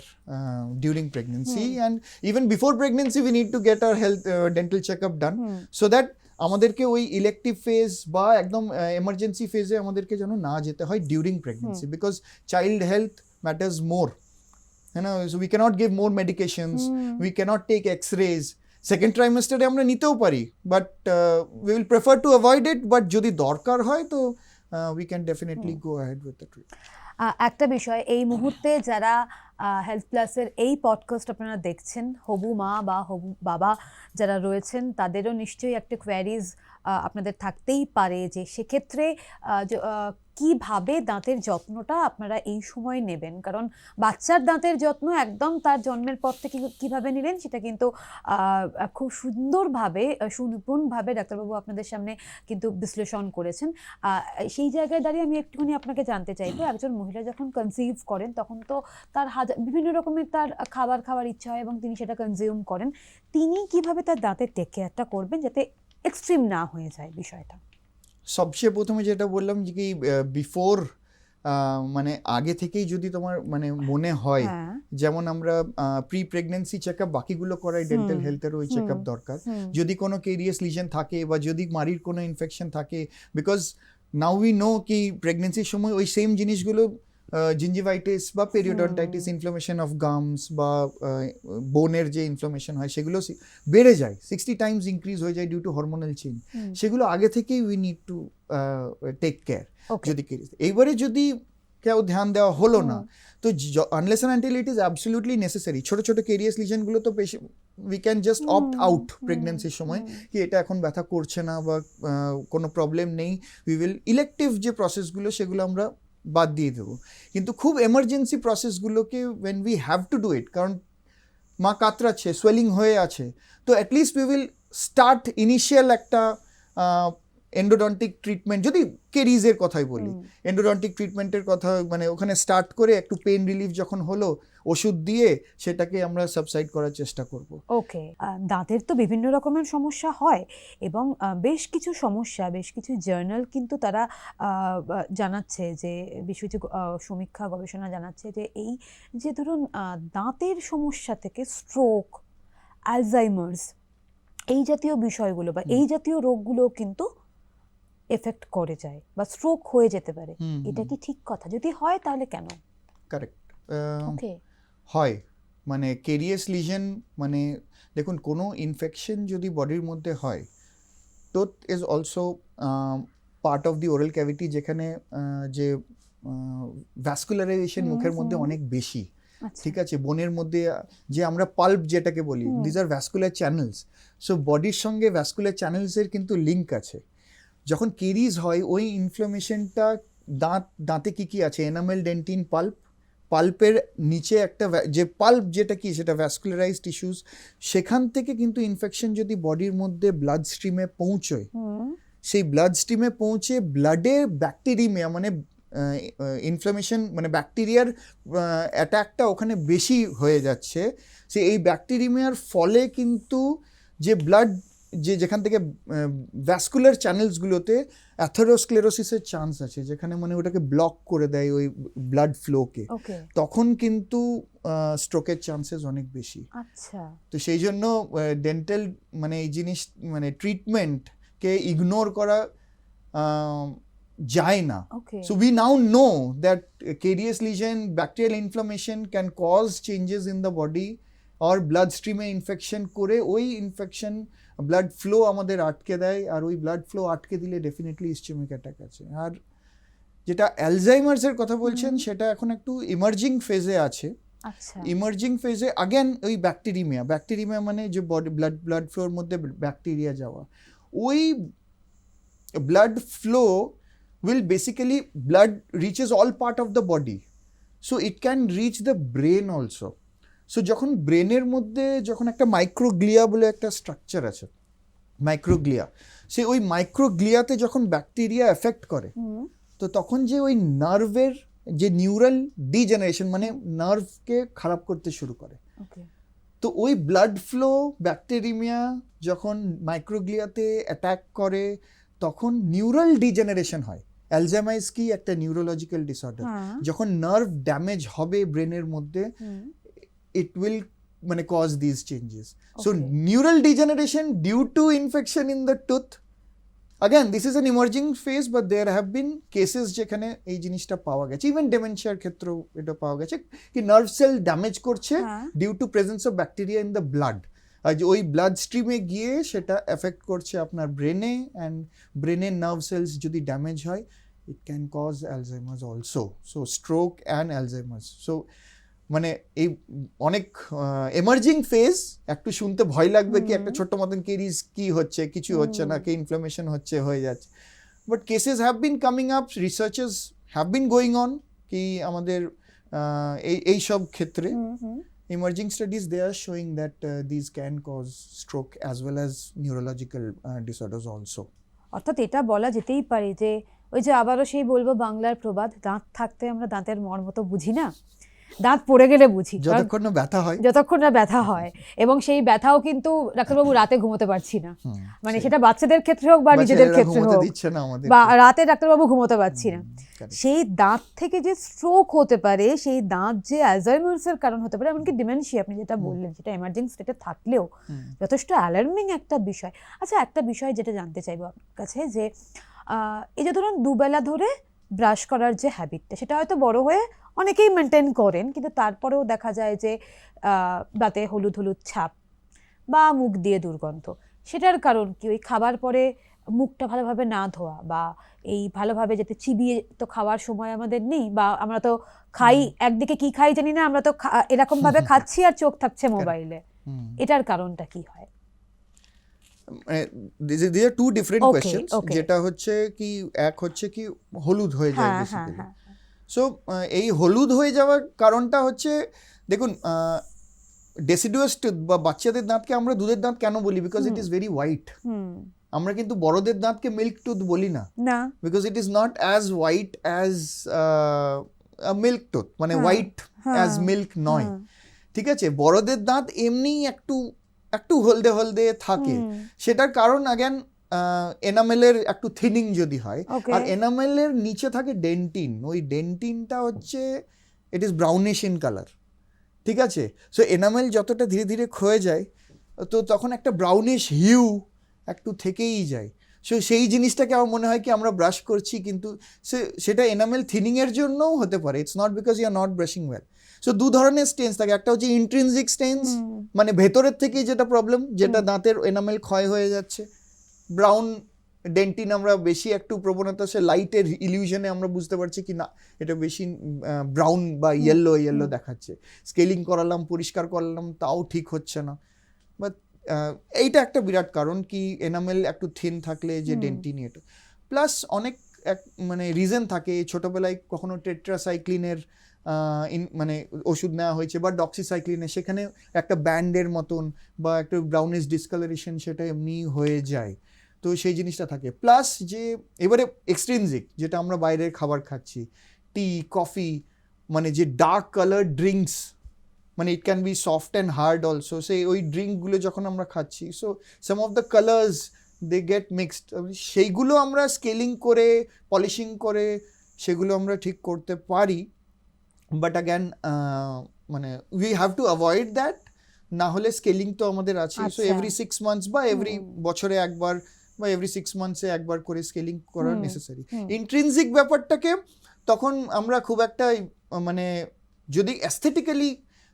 during pregnancy, and even before pregnancy we need to get our health dental checkup done, so that আমাদেরকে ওই elective phase বা একদম emergency ফেজে আমাদেরকে যেন না যেতে হয় during pregnancy, because child health matters more, হ্যাঁ না? So we can't give more medications, we can't take X-rays. Second ট্রাইমেস্টারে আমরা নিতেও পারি, but we will prefer to avoid it, but যদি দরকার হয় তো we can definitely go ahead with the treatment. একটা বিষয়, এই মুহূর্তে যারা হেলথ প্লাসের এই পডকাস্ট আপনারা দেখছেন, হবু মা বা হবু বাবা যারা রয়েছেন, তাদেরও নিশ্চয়ই একটা কোয়ারিজ আপনাদের থাকতেই পারে যে সেক্ষেত্রে কিভাবে দাঁতের যত্নটা আপনারা এই সময় নেবেন। কারণ বাচ্চার দাঁতের যত্ন একদম তার জন্মের পর থেকে কিভাবে নেবেন সেটা কিন্তু খুব সুন্দরভাবে সুনিপুণভাবে ডাক্তারবাবু আপনাদের সামনে কিন্তু বিশ্লেষণ করেছেন। সেই জায়গায় দাঁড়িয়ে আমি একটুখানি আপনাকে জানতে চাইবো, একজন মহিলা যখন কনসিভ করেন তখন তো তার বিভিন্ন রকমের তার খাবার খাওয়ার ইচ্ছা হয় এবং তিনি সেটা কনজিউম করেন, তিনি কিভাবে তার দাঁতের টেক কেয়ারটা করবেন যাতে এক্সট্রিম না হয়ে যায় বিষয়টা? সবচেয়ে প্রথমে যেটা বললাম যে কি বিফোর, মানে আগে থেকেই যদি তোমার মানে মনে হয়, হ্যাঁ। যেমন আমরা প্রি প্রেগনেন্সি চেক আপ বাকিগুলো করাই, ডেন্টাল হেলথেরও ওই চেক আপ দরকার। যদি কোনো কেরিয়াস লিজন থাকে বা যদি মাড়ির কোনো ইনফেকশন থাকে, বিকজ নাও উই নো কি প্রেগনেন্সির সময় ওই সেম জিনিসগুলো জিঞ্জিভাইটিস বা পেরিওডন্টাইটিস, ইনফ্লামেশন অফ গামস বা বোনের যে ইনফ্লামেশন হয় সেগুলো বেড়ে যায়, 60 টাইমস ইনক্রিজ হয়ে যায় ডিউ টু হরমোনাল চেঞ্জ। সেগুলো আগে থেকেই we need to take care. যদি এইবারে যদি কেউ ধ্যান দেওয়া হলো না, তো unless and until it is absolutely necessary, ছোট ছোট কেরিয়াস লিজনগুলো তো we can just opt out প্রেগনেন্সির সময়, কি এটা এখন ব্যথা করছে না বা কোনো প্রবলেম নেই, উই উইল ইলেকটিভ যে প্রসেসগুলো সেগুলো আমরা বাদ দিয়ে দেবো। কিন্তু খুব এমার্জেন্সি প্রসেসগুলোকে when we have to do it, কারণ মা কাতরাচ্ছে, সোয়েলিং হয়ে আছে, তো at least we will start initial একটা এন্ডোডন্টিক ট্রিটমেন্ট, যদি কেরিজের কথাই বলি, এন্ডোডন্টিক ট্রিটমেন্টের কথা মানে ওখানে স্টার্ট করে একটু পেন রিলিফ যখন হলো, ওষুধ দিয়ে সেটাকে আমরা সাবসাইড করার চেষ্টা করব। ওকে, দাঁতের তো বিভিন্ন রকমের সমস্যা হয় এবং বেশ কিছু সমস্যা, বেশ কিছু জার্নাল কিন্তু তারা জানাচ্ছে যে বেশ কিছু সমীক্ষা গবেষণা জানাচ্ছে যে এই যে ধরুন দাঁতের সমস্যা থেকে স্ট্রোক, অ্যালজাইমার্স এই জাতীয় বিষয়গুলো বা এই জাতীয় রোগগুলো কিন্তু এফেক্ট করে যায় বা স্ট্রোক হয়ে যেতে পারে। এটা কি ঠিক কথা? যদি হয় তাহলে কেন? কারেক্ট, ওকে, হয়। মানে কেরিয়াস লিজন, মানে দেখুন কোনো ইনফেকশন যদি বডির মধ্যে হয়, tooth is also part of the oral cavity, যেখানে যে ভ্যাসকুলারাইজেশন মুখের মধ্যে অনেক বেশি, ঠিক আছে? বোনের মধ্যে যে আমরা পাল্প যেটাকে বলি, these are vascular channels. So বডির সঙ্গে ভ্যাসকুলার চ্যানেলসের কিন্তু লিঙ্ক আছে। যখন কেরিজ হয়, ওই ইনফ্লামেশনটা দাঁতে কি আছে, এনামেল, ডেন্টিন, পাল্পের নিচে একটা যে পাল্প যেটা কি সেটা ভ্যাসকুলারাইজ টিস্যুস, সেখান থেকে কিন্তু ইনফেকশন যদি বডির মধ্যে ব্লাড স্ট্রিমে পৌঁছয়, সেই ব্লাড স্ট্রিমে পৌঁছে ব্লাডে ব্যাকটেরিয়া মানে ইনফ্লামেশন মানে ব্যাকটেরিয়ার অ্যাটাকটা ওখানে বেশি হয়ে যাচ্ছে, এই ব্যাকটেরিয়ার ফলে কিন্তু যে ব্লাড যেখান থেকে ভ্যাসকুলার চ্যানেলসগুলোতে অ্যাথেরোস্ক্লেরোসিসের চান্স আছে, যেখানে মানে ওটাকে ব্লক করে দেয় ওই ব্লাড ফ্লোকে, তখন কিন্তু স্ট্রোকের চান্সেস অনেক বেশি। আচ্ছা, তো সেই জন্য ডেন্টাল মানে এই জিনিস মানে ট্রিটমেন্টকে ইগনোর করা যায় না। So we now know that carious lesion, bacterial inflammation can cause changes in the body or blood stream infection করে ওই ইনফেকশন ব্লাড ফ্লো আমাদের আটকে দেয়, আর ওই ব্লাড ফ্লো আটকে দিলে ডেফিনেটলি ইসচেমিক অ্যাটাক আছে। আর যেটা অ্যালজাইমার্সের কথা বলছেন, সেটা এখন একটু ইমার্জিং ফেজে আছে। ইমার্জিং ফেজে আগেন ওই ব্যাকটেরিয়া মানে যে বডি ব্লাড ফ্লোর মধ্যে ব্যাকটেরিয়া যাওয়া, ওই blood flow will basically blood reaches all part of the body, so it can reach the brain also. So যখন ব্রেনের মধ্যে যখন একটা মাইক্রোগ্লিয়া বলে একটা স্ট্রাকচার আছে, মাইক্রোগ্লিয়া, সে ওই মাইক্রোগ্লিয়াতে যখন ব্যাকটেরিয়া এফেক্ট করে, তো তখন যে ওই নার্ভের যে নিউরাল ডিজেনারেশন মানে নার্ভকে খারাপ করতে শুরু করে। তো ওই ব্লাড ফ্লো ব্যাকটেরিয়া যখন মাইক্রোগ্লিয়াতে অ্যাটাক করে, তখন নিউরাল ডিজেনারেশন হয়। অ্যালজাইমার্স কি একটা নিউরোলজিক্যাল ডিসঅর্ডার, যখন নার্ভ ড্যামেজ হবে ব্রেনের মধ্যে, ইট উইল মানে cause this changes. So neural degeneration due to infection in the tooth again this is an emerging phase, but there have been cases যেখানে এই জিনিসটা পাওয়া গেছে, ইভেন ডেমেনশিয়ার ক্ষেত্রেও এটা পাওয়া গেছে কি নার্ভ সেল ড্যামেজ করছে হ্যাঁ। Due to presence of bacteria in the blood, আর যে ওই ব্লাড স্ট্রিমে গিয়ে সেটা এফেক্ট করছে আপনার ব্রেনে, অ্যান্ড ব্রেনের নার্ভ সেলস যদি ড্যামেজ হয় it can cause Alzheimer's also, so stroke and Alzheimer's. So মানে এই অনেক এমার্জিং ফেজ, একটু শুনতে ভয় লাগবে কি একটা ছোট্ট মতন কেরিজ কি হচ্ছে, কিছু হচ্ছে না, কি ইনফ্লামেশন হচ্ছে, হয়ে যাচ্ছে, but cases have been coming up, researches have been going on কি আমাদের এই সব ক্ষেত্রে emerging studies they are showing that these can cause stroke as well as neurological disorders also. অর্থাৎ এটা বলা যেতেই পারে যে ওই যে আবারও সেই বলবো বাংলার প্রবাদ, দাঁত থাকতে আমরা দাঁতের মর্ম তো বুঝি না, দাঁত পড়ে গেলে বুঝি, যতক্ষণ না ব্যথা হয়, যতক্ষণ না ব্যথা হয়। এবং সেই ব্যথাও কিন্তু ডাক্তারবাবু রাতে ঘুমোতে পারছি না, মানে সেটা বাচ্চাদের ক্ষেত্রে হোক বা নিজেদের ক্ষেত্রে হোক, বা রাতে ডাক্তারবাবু ঘুমোতে পারছি না, সেই দাঁত থেকে যে স্ট্রোক হতে পারে, সেই দাঁত যে অ্যালজাইমার্সের কারণ হতে পারে, এমনকি ডিমেনশিয়া আপনি যেটা বললেন, সেটা এমার্জিং স্টেটে থাকলেও যথেষ্ট অ্যালার্মিং একটা বিষয়। আচ্ছা, একটা বিষয় যেটা জানতে চাইবো আপনার কাছে, যে এই যে ধরুন দুবেলা ধরে ব্রাশ করার যে হ্যাবিটটা, সেটা হয়তো বড় হয়ে অনেকেই মেনটেন করেন, কিন্তু তারপরেও দেখা যায় যে দাঁতে হলুদ হলুদ ছাপ বা মুখ দিয়ে দুর্গন্ধ, সেটার কারণ কি? ওই খাবার পরে মুখটা ভালোভাবে না ধোয়া, বা এই ভালোভাবে যাতে চিবিয়ে তো খাওয়ার সময় আমাদের নেই, বা আমরা তো খাই একদিকে কি খাই জানি না, আমরা তো এরকম ভাবে খাচ্ছি আর চোখ থাকছে মোবাইলে, এটার কারণটা কি হয়? these are two different questions. যেটা হচ্ছে কি, এক হচ্ছে কি হলুদ হয়ে যায় বেসিক্যালি। সো এই হলুদ হয়ে যাওয়ার কারণটা হচ্ছে, দেখুন ডেসিডুয়াস টুথ বা বাচ্চাদের দাঁতকে আমরা দুধের দাঁত কেন বলি? Because it is very white. আমরা কিন্তু বড়দের দাঁতকে মিল্ক টুথ বলি না, because it is not as white as milk tooth, মানে হোয়াইট অ্যাজ মিল্ক নয়, ঠিক আছে? বড়দের দাঁত এমনি একটু একটু হলদে হলদে থাকে, সেটার কারণ আগেন এনামেলের একটু থিনিং যদি হয়, আর এনামেলের নিচে থাকে ডেন্টিন, ওই ডেন্টিনটা হচ্ছে it is brownish in colour, ঠিক আছে? সো এনামেল যতটা ধীরে ধীরে ক্ষয়ে যায়, তো তখন একটা ব্রাউনিশ হিউ একটু থেকেই যায়। সো সেই জিনিসটাকে আমার মনে হয় কি আমরা ব্রাশ করছি, কিন্তু সেটা এনামেল থিনিংয়ের জন্যও হতে পারে, it's not because you are not brushing well. So দু ধরনের স্টেন্স থাকে, একটা হচ্ছে ইন্ট্রিনজিক স্টেন্স, মানে ভেতরের থেকেই যেটা প্রবলেম, যেটা দাঁতের এনামেল ক্ষয় হয়ে যাচ্ছে, ব্রাউন ডেন্টিন আমরা বেশি একটু প্রবণতা, সে লাইটের ইলিউশনে আমরা বুঝতে পারছি কি না এটা বেশি ব্রাউন বা ইয়েলো দেখাচ্ছে, স্কেলিং করালাম, পরিষ্কার করলাম, তাও ঠিক হচ্ছে না। বাট এইটা একটা বিরাট কারণ কি এনামেল একটু থিন থাকলে যে ডেন্টিন, এটা প্লাস অনেক মানে রিজন থাকে। ছোটবেলায় কখনো টেট্রাসাইক্লিনের মানে ওষুধ নেওয়া হয়েছে, বা ডক্সিসাইক্লিনের, সেখানে একটা ব্যান্ডের মতন বা একটা ব্রাউনিশ ডিসকালারেশন সেটা এমনি হয়ে যায়, তো সেই জিনিসটা থাকে। প্লাস যে এবারে এক্সট্রিনজিক, যেটা আমরা বাইরের খাবার খাচ্ছি, টি, কফি, মানে যে ডার্ক কালার ড্রিঙ্কস, মানে it can be soft and hard also, সেই ওই ড্রিঙ্কগুলো যখন আমরা খাচ্ছি, so some of the colours they get mixed, সেইগুলো আমরা স্কেলিং করে পলিশিং করে সেগুলো আমরা ঠিক করতে পারি, বাট অ্যাগেন মানে we have to avoid that, না হলে স্কেলিং তো আমাদের আছে। সো এভরি 6 months বা এভরি বছরে একবার বা এভরি 6 months একবার করে স্কেলিং করা নেসেসারি। ইন্ট্রিনজিক ব্যাপারটাকে তখন আমরা খুব একটা মানে যদি অ্যাস্থেটিক্যালি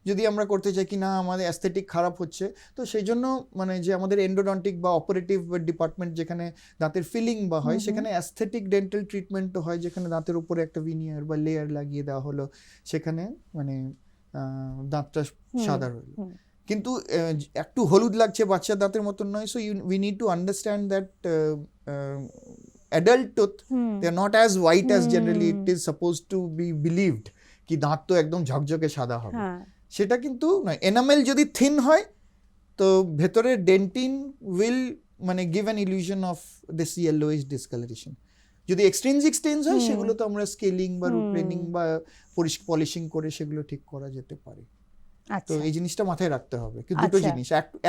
যদি আমরা করতে চাই কি না আমাদের অ্যাস্থেটিক খারাপ হচ্ছে, তো সেই জন্য মানে যে আমাদের এন্ডোডন্টিক বা অপারেটিভ ডিপার্টমেন্ট যেখানে দাঁতের ফিলিং বা হয়, সেখানে অ্যাস্থেটিক ডেন্টাল ট্রিটমেন্টও হয়, যেখানে দাঁতের উপরে একটা ভিনিয়ার বা লেয়ার লাগিয়ে দেওয়া হলো, সেখানে মানে দাঁতটা সাদা রইল। কিন্তু একটু হলুদ লাগছে, বাচ্চার দাঁতের মতন নয়। So we need to understand that adult tooth they are not as white as generally it is supposed to be believed কি দাঁত তো একদম ঝকঝকে সাদা হবে, সেটা কিন্তু নয়। এনামেল যদি থিন হয় তো ভেতরের ডেন্টিন উইল মানে give an illusion of this yellowish discolouration. যদি এক্সট্রিনজিক স্টেন্স হয় সেগুলো তো আমরা স্কেলিং বা রুট প্লেনিং বা পলিশিং করে সেগুলো ঠিক করা যেতে পারে। তো এই জিনিসটা মাথায় রাখতে হবে কি দুটো জিনিস,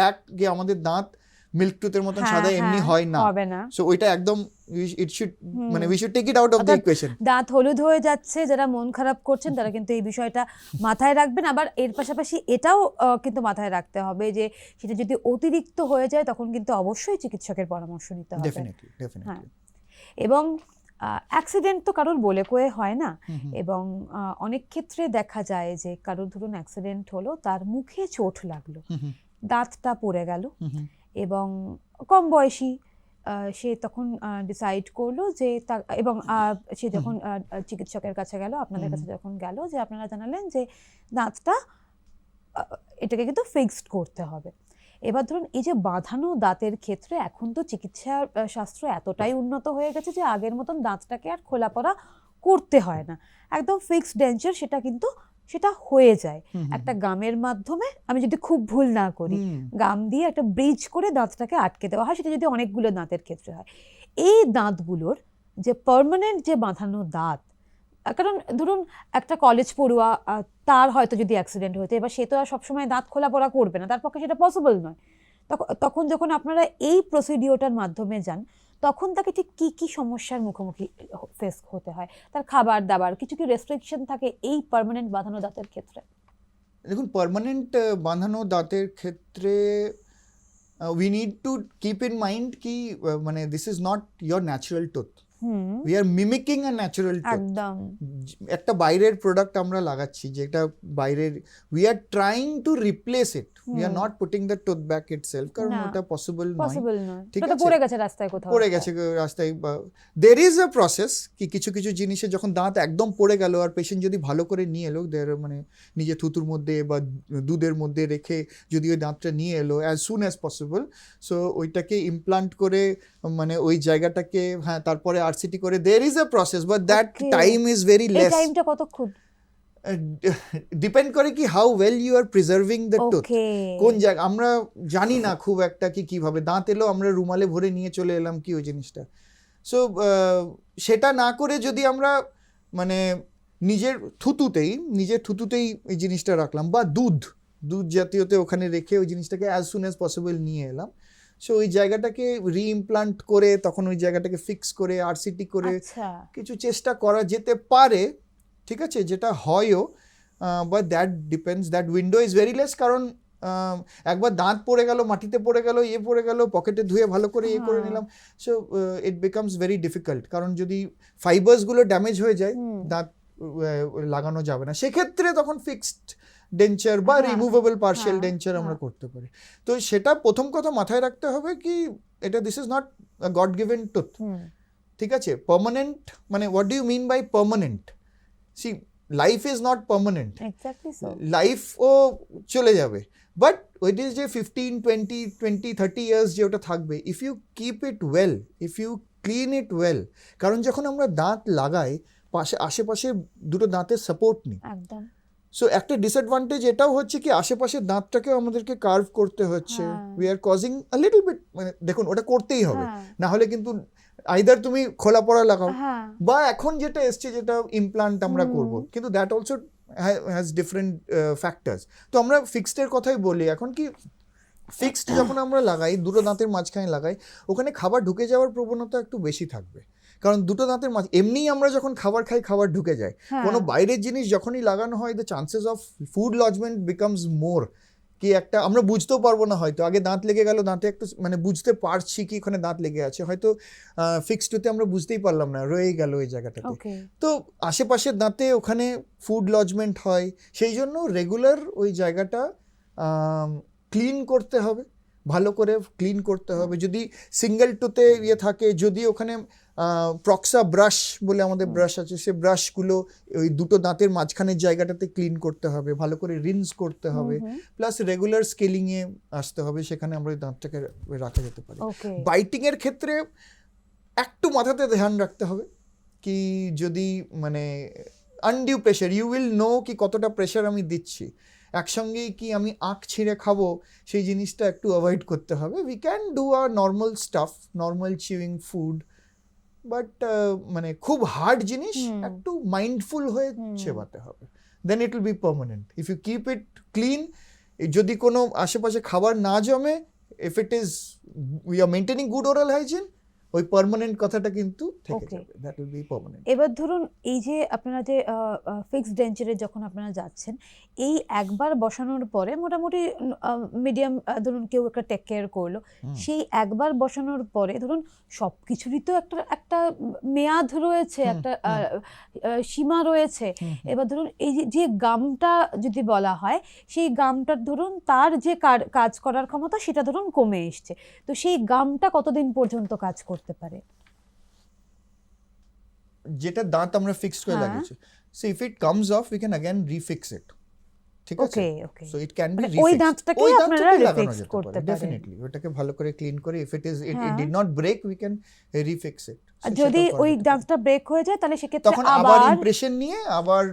এক যে আমাদের দাঁত মিল্ক টুথের মতন হ্যাঁ, সাদা এমনি হ্যাঁ, হয় না। হবে না। সো ওইটা একদম ইট শুড হুম। মানে we should take it out of the অর্থাৎ ইকুয়েশন। দাঁত হলুদ হয়ে যাচ্ছে, যারা মন খারাপ করছেন তারা কিন্তু এই বিষয়টা মাথায় রাখবেন। আবার এর পাশাপাশি এটাও কিন্তু মাথায় রাখতে হবে যে সেটা যদি অতিরিক্ত হয়ে যায় তখন কিন্তু অবশ্যই চিকিৎসকের পরামর্শ নিতে হবে। ডেফিনেটলি হ্যাঁ, ডেফিনেটলি। এবং অ্যাক্সিডেন্ট তো কারোর বলে কয়ে হয় না, এবং অনেক ক্ষেত্রে দেখা যায় যে কারোর ধরুন অ্যাক্সিডেন্ট হলো, তার মুখে চোট লাগলো, দাঁতটা পড়ে গেল, এবং কম বয়সী সে তখন ডিসাইড করলো যে এবং সে যখন চিকিৎসকের কাছে গেল, আপনাদের কাছে যখন গেল, যে আপনারা জানালেন যে দাঁতটা এটাকে কিন্তু ফিক্সড করতে হবে। এবার ধরুন এই যে বাঁধানো দাঁতের ক্ষেত্রে এখন তো চিকিৎসা শাস্ত্র এতটাই উন্নত হয়ে গেছে যে আগের মতন দাঁতটাকে আর খোলা পড়া করতে হয় না, একদম ফিক্সড ডেন্চার সেটা হয়ে যায় একটা গামের মাধ্যমে। আমি যদি খুব ভুল না করি, গাম দিয়ে একটা ব্রিজ করে দাঁতটাকে আটকে দেওয়া হয়, সেটা যদি অনেকগুলো দাঁতের ক্ষেত্রে হয়। এই দাঁতগুলোর যে পার্মানেন্ট যে বাঁধানো দাঁত, কারণ ধরুন একটা কলেজ পড়ুয়া, তার হয়তো যদি অ্যাক্সিডেন্ট হয়েছে, এবার সে তো আর সবসময় দাঁত খোলা পড়া করবে না, তার পক্ষে সেটা পসিবল নয়। তখন যখন আপনারা এই প্রসিডিওরটার মাধ্যমে যান, তখন তাকে ঠিক কি কি সমস্যার মুখোমুখি ফেস হতে হয়? তার খাবার দাবার কিছু কি রেস্ট্রিকশন থাকে এই পার্মানেন্ট বাঁধানো দাঁতের ক্ষেত্রে? দেখুন, পার্মানেন্ট বাঁধানো দাঁতের ক্ষেত্রে we need to keep in mind কি মানে this is not your natural tooth, we are mimicking a natural tooth. একদম একটা বাইরের প্রোডাক্ট আমরা লাগাচ্ছি, যেটা বাইরের, we are trying to replace it, we are not putting the tooth back itself, কারণ না, ওটা পসিবল নয়। পসিবল নয়, ঠিক এটা তো আছে? পড়ে গেছে রাস্তায় কোথাও, পড়ে গেছে রাস্তায়। দের ইজ আ প্রসেস কি কিছু কিছু জিনিসে যখন দাঁত একদম পড়ে গেল আর পেশেন্ট যদি ভালো করে নিয়ে এলো, মানে নিজে থুতুর মধ্যে বা দুধের মধ্যে রেখে যদি ওই দাঁতটা নিয়ে এলো as soon as possible, so ওইটাকে ইমপ্লান্ট করে মানে ওই জায়গাটাকে, হ্যাঁ, তারপরে আরসিটি করে, there is a process, but that time is very এই লেস। টাইমটা কতক্ষণ? ডিপেন্ড করে কি how well you are preserving the tooth. Okay, কোন জায়গা আমরা জানি না খুব একটা কি কিভাবে দাঁত এলো আমরা রুমালে ভরে নিয়ে চলে এলাম কি ওই জিনিসটা। সো সেটা না করে যদি আমরা মানে নিজের থুতুতেই এই জিনিসটা রাখলাম, বা দুধ জাতীয়তে ওখানে রেখে ওই জিনিসটাকে অ্যাজ সুন অ্যাজ পসিবল নিয়ে এলাম, সো ওই জায়গাটাকে রিইমপ্লান্ট করে তখন ওই জায়গাটাকে ফিক্স করে আরসিটি করে কিছু চেষ্টা করা যেতে পারে, ঠিক আছে, যেটা হয়ও, but that window is very less. কারণ একবার দাঁত পড়ে গেল, মাটিতে পড়ে গেল, পড়ে গেল, পকেটে ধুয়ে ভালো করে করে নিলাম, so it becomes very difficult. কারণ যদি ফাইবার্সগুলো ড্যামেজ হয়ে যায়, দাঁত লাগানো যাবে না, সেক্ষেত্রে তখন ফিক্সড ডেঞ্চার বা রিমুভেবল পার্শিয়াল ডেঞ্চার আমরা করতে পারি। তো সেটা প্রথম কথা মাথায় রাখতে হবে কি এটা this is not a god given tooth, ঠিক আছে? পার্মানেন্ট মানে what do you mean by permanent? See, life is not permanent, লাইফও চলে যাবে, বাট ওইট ইজ যে 15-20-30 ইয়ার্স যে ওটা থাকবে, if you keep it well, if you clean it well. কারণ যখন আমরা দাঁত লাগাই আশেপাশে দুটো দাঁতের সাপোর্ট নেই, একদম। সো একটা ডিসঅ্যাডভান্টেজ এটাও হচ্ছে কি আশেপাশের দাঁতটাকেও আমাদেরকে কার্ভ করতে হচ্ছে, we are causing a little bit, মানে দেখুন ওটা করতেই হবে, না হলে কিন্তু আইদার তুমি খোলা পড়া লাগাও, বা এখন যেটা এসছে যেটা ইমপ্লান্ট আমরা করব, কিন্তু that also has different factors. তো আমরা ফিক্সডের কথাই বলি, এখন কি ফিক্সড যখন আমরা লাগাই, দুটো দাঁতের মাঝখানে লাগাই, ওখানে খাবার ঢুকে যাওয়ার প্রবণতা একটু বেশি থাকবে, কারণ দুটো দাঁতের মাঝে এমনিই আমরা যখন খাবার খাই খাবার ঢুকে যায়, কোনো বাইরের জিনিস যখনই লাগানো হয়, the chances of food lodgement becomes more. কি একটা আমরা বুঝতেও পারবো না, হয়তো আগে দাঁত লেগে গেল, দাঁতে একটু মানে বুঝতে পারছি কি ওখানে দাঁত লেগে আছে, হয়তো ফিক্সডতে আমরা বুঝতেই পারলাম না, রয়ে গেল ওই জায়গাটাতে। তো আশেপাশের দাঁতে ওখানে ফুড লজমেন্ট হয়, সেই জন্য রেগুলার ওই জায়গাটা ক্লিন করতে হবে, ভালো করে ক্লিন করতে হবে। যদি সিঙ্গেল টুতে থাকে, যদি ওখানে প্রক্সা ব্রাশ বলে আমাদের ব্রাশ আছে, সে ব্রাশগুলো ওই দুটো দাঁতের মাঝখানের জায়গাটাতে ক্লিন করতে হবে, ভালো করে রিন্স করতে হবে, প্লাস রেগুলার স্কেলিংয়ে আসতে হবে, সেখানে আমরা ওই দাঁতটাকে রাখা যেতে পারে। বাইটিংয়ের ক্ষেত্রে একটু মাথাতে ধ্যান রাখতে হবে কি যদি মানে undue pressure, you will know কি কতটা প্রেশার আমি দিচ্ছি, একসঙ্গেই কি আমি আঁখ ছিঁড়ে খাবো, সেই জিনিসটা একটু অ্যাভয়েড করতে হবে। We can do a normal stuff, normal chewing food, but মানে খুব হার্ড জিনিস একটু মাইন্ডফুল হয়ে চেবাতে হবে, then it will be permanent. If you keep it clean, যদি কোনো আশেপাশে খাবার না জমে, if it is we are maintaining good oral hygiene, ওই পার্মানেন্ট কথাটা কিন্তু থেকে Okay. যাবে, দ্যাট উইল বি পার্মানেন্ট। এবার ধরুন এই যে আপনারা যে ফিক্সড ডেঞ্চারে যখন আপনারা যাচ্ছেন, এই একবার বসানোর পরে মোটামুটি মিডিয়াম ধরুন কেউ একটা টেক কেয়ার করলো, সেই একবার বসানোর পরে ধরুন সব কিছুরই তো একটা একটা মেয়াদ রয়েছে, একটা সীমা রয়েছে। এবার ধরুন এই যে গামটা যদি বলা হয়, সেই গামটার ধরুন তার যে কাজ করার ক্ষমতা সেটা ধরুন কমে এসছে, তো সেই গামটা কতদিন পর্যন্ত কাজ করতে পারে? যেটা দাঁত আমরা ফিক্সড করে হ্যাঁ। লাগিয়েছি, so if it comes off we can again refix it, ঠিক আছে? Okay okay, so it can be মানে রিফিক্সড, ওই দাঁতটাকে আপনারা রিফিক্স করতে পারেন। ডেফিনেটলি ওটাকে ভালো করে ক্লিন করে, ইফ ইট হ্যাঁ। Did not break we can refix it. আর যদি ওই দাঁতটা ব্রেক হয়ে যায় তাহলে সেক্ষেত্রে তখন আবার আবার ইমপ্রেশন নিয়ে আবার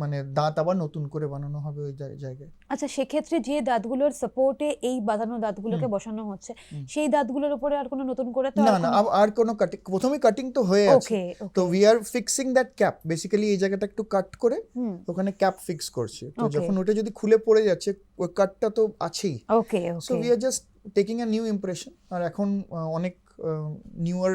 মানে দাঁত আবার নতুন করে বানানো হবে ওই জায়গায়। আচ্ছা, সেক্ষেত্রে যে দাঁতগুলোর সাপোর্টে এই বাঁধানো দাঁতগুলোকে বসানো হচ্ছে, সেই দাঁতগুলোর উপরে আর কোনো নতুন করে তো না না, আর কোনো কাটিং, প্রথমে কাটিং তো হয়ে আছে, ওকে তো okay, we are fixing that cap, basically এই জায়গাটা একটু কাট করে ওখানে ক্যাপ ফিক্স করছি, তো Okay. যখন ওটা যদি খুলে পড়ে যাচ্ছে ওই কাটটা তো আছেই, okay so we okay, are just taking a new impression. আর এখন অনেক নিউয়ার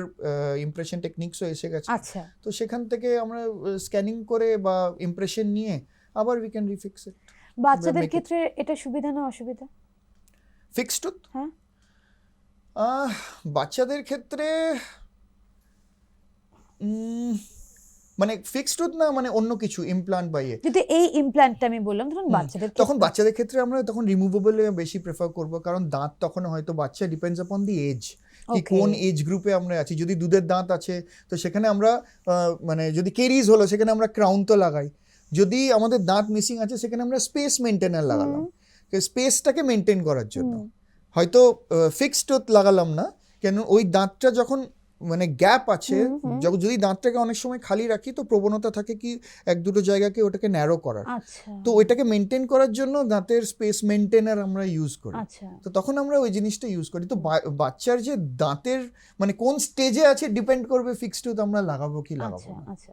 ইমপ্রেশন টেকনিক্সও এসে গেছে, আচ্ছা। তো সেখান থেকে আমরা স্ক্যানিং করে বা ইমপ্রেশন নিয়ে আবার উই ক্যান রিফিক্স ইট। বাচ্চাদের make it- ক্ষেত্রে এটা সুবিধা না অসুবিধা? ফিক্সড টুথ হ্যাঁ, বাচ্চাদের ক্ষেত্রে মানে ফিক্সড টুথ না, মানে অন্য কিছু ইমপ্লান্ট বা ইয়ে, যদি এই ইমপ্ল্যান্টটা আমি বললাম ধরুন বাচ্চাদের তখন বাচ্চাদের ক্ষেত্রে আমরা তখন রিমুভেবল বেশি প্রেফার করব, কারণ দাঁত তখন হয়তো বাচ্চা ডিপেন্ডস আপন দি এজ, কি Okay. কোন এজ গ্রুপে আমরা আছি। যদি দুধের দাঁত আছে তো সেখানে আমরা মানে যদি কেরিজ হলো সেখানে আমরা ক্রাউন তো লাগাই, যদি আমাদের দাঁত মিসিং আছে সেখানে আমরা স্পেস মেনটেনার লাগালাম, স্পেসটাকে মেনটেন করার জন্য। হয়তো ফিক্সড টুথ লাগালাম না, কেন ওই দাঁতটা যখন মানে গ্যাপ আছে, যদি দাঁতটাকে অনেক সময় খালি রাখি তো প্রবণতা থাকে কি এক দুটো জায়গাকে ওটাকে ন্যারো করার, আচ্ছা তো ওইটাকে মেনটেন করার জন্য দাঁতের স্পেস মেনটেনার আমরা ইউজ করি, আচ্ছা, তো তখন আমরা ওই জিনিসটা ইউজ করি। তো বাচ্চার যে দাঁতের মানে কোন স্টেজে আছে ডিপেন্ড করবে ফিক্সড টুথ আমরা লাগাবো কি লাগাবো আচ্ছা না। আচ্ছা।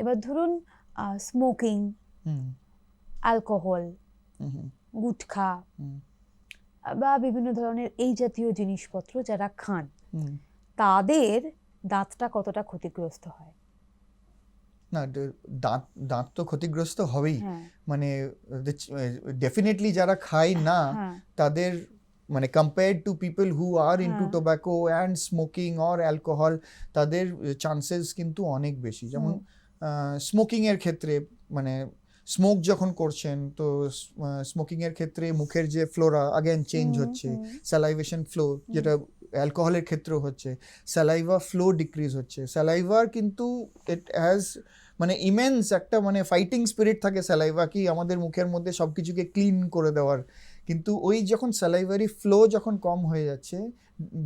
এবার ধরুন স্মোকিং, হুম অ্যালকোহল, হুম হুম, গুটখা হুম, বা বিভিন্ন ধরনের এই জাতীয় জিনিসপত্র যারা খান, হুম। তাদের দাঁতটা কতটা ক্ষতিগ্রস্ত হয়? না দাঁত দাঁত তো ক্ষতিগ্রস্ত হবেই, হ্যাঁ মানে ডেফিনেটলি যারা খায় না হ্যাঁ, তাদের মানে compared to people who are into হ্যাঁ। Tobacco and smoking or alcohol, তাদের চান্সেস কিন্তু অনেক বেশি। যেমন স্মোকিং এর ক্ষেত্রে মানে স্মোক যখন করছেন তো স্মোকিং এর ক্ষেত্রে মুখের যে ফ্লোরা আগেন চেঞ্জ হচ্ছে, স্যালাইভেশন ফ্লো, যেটা অ্যালকোহলের ক্ষেত্রেও হচ্ছে, স্যালাইভা ফ্লো ডিক্রিজ হচ্ছে। স্যালাইভার কিন্তু ইট হ্যাজ মানে ইমেন্স একটা মানে ফাইটিং স্পিরিট থাকে স্যালাইভা, কি আমাদের মুখের মধ্যে সব কিছুকে ক্লিন করে দেওয়ার, কিন্তু ওই যখন স্যালাইভারি ফ্লো যখন কম হয়ে যাচ্ছে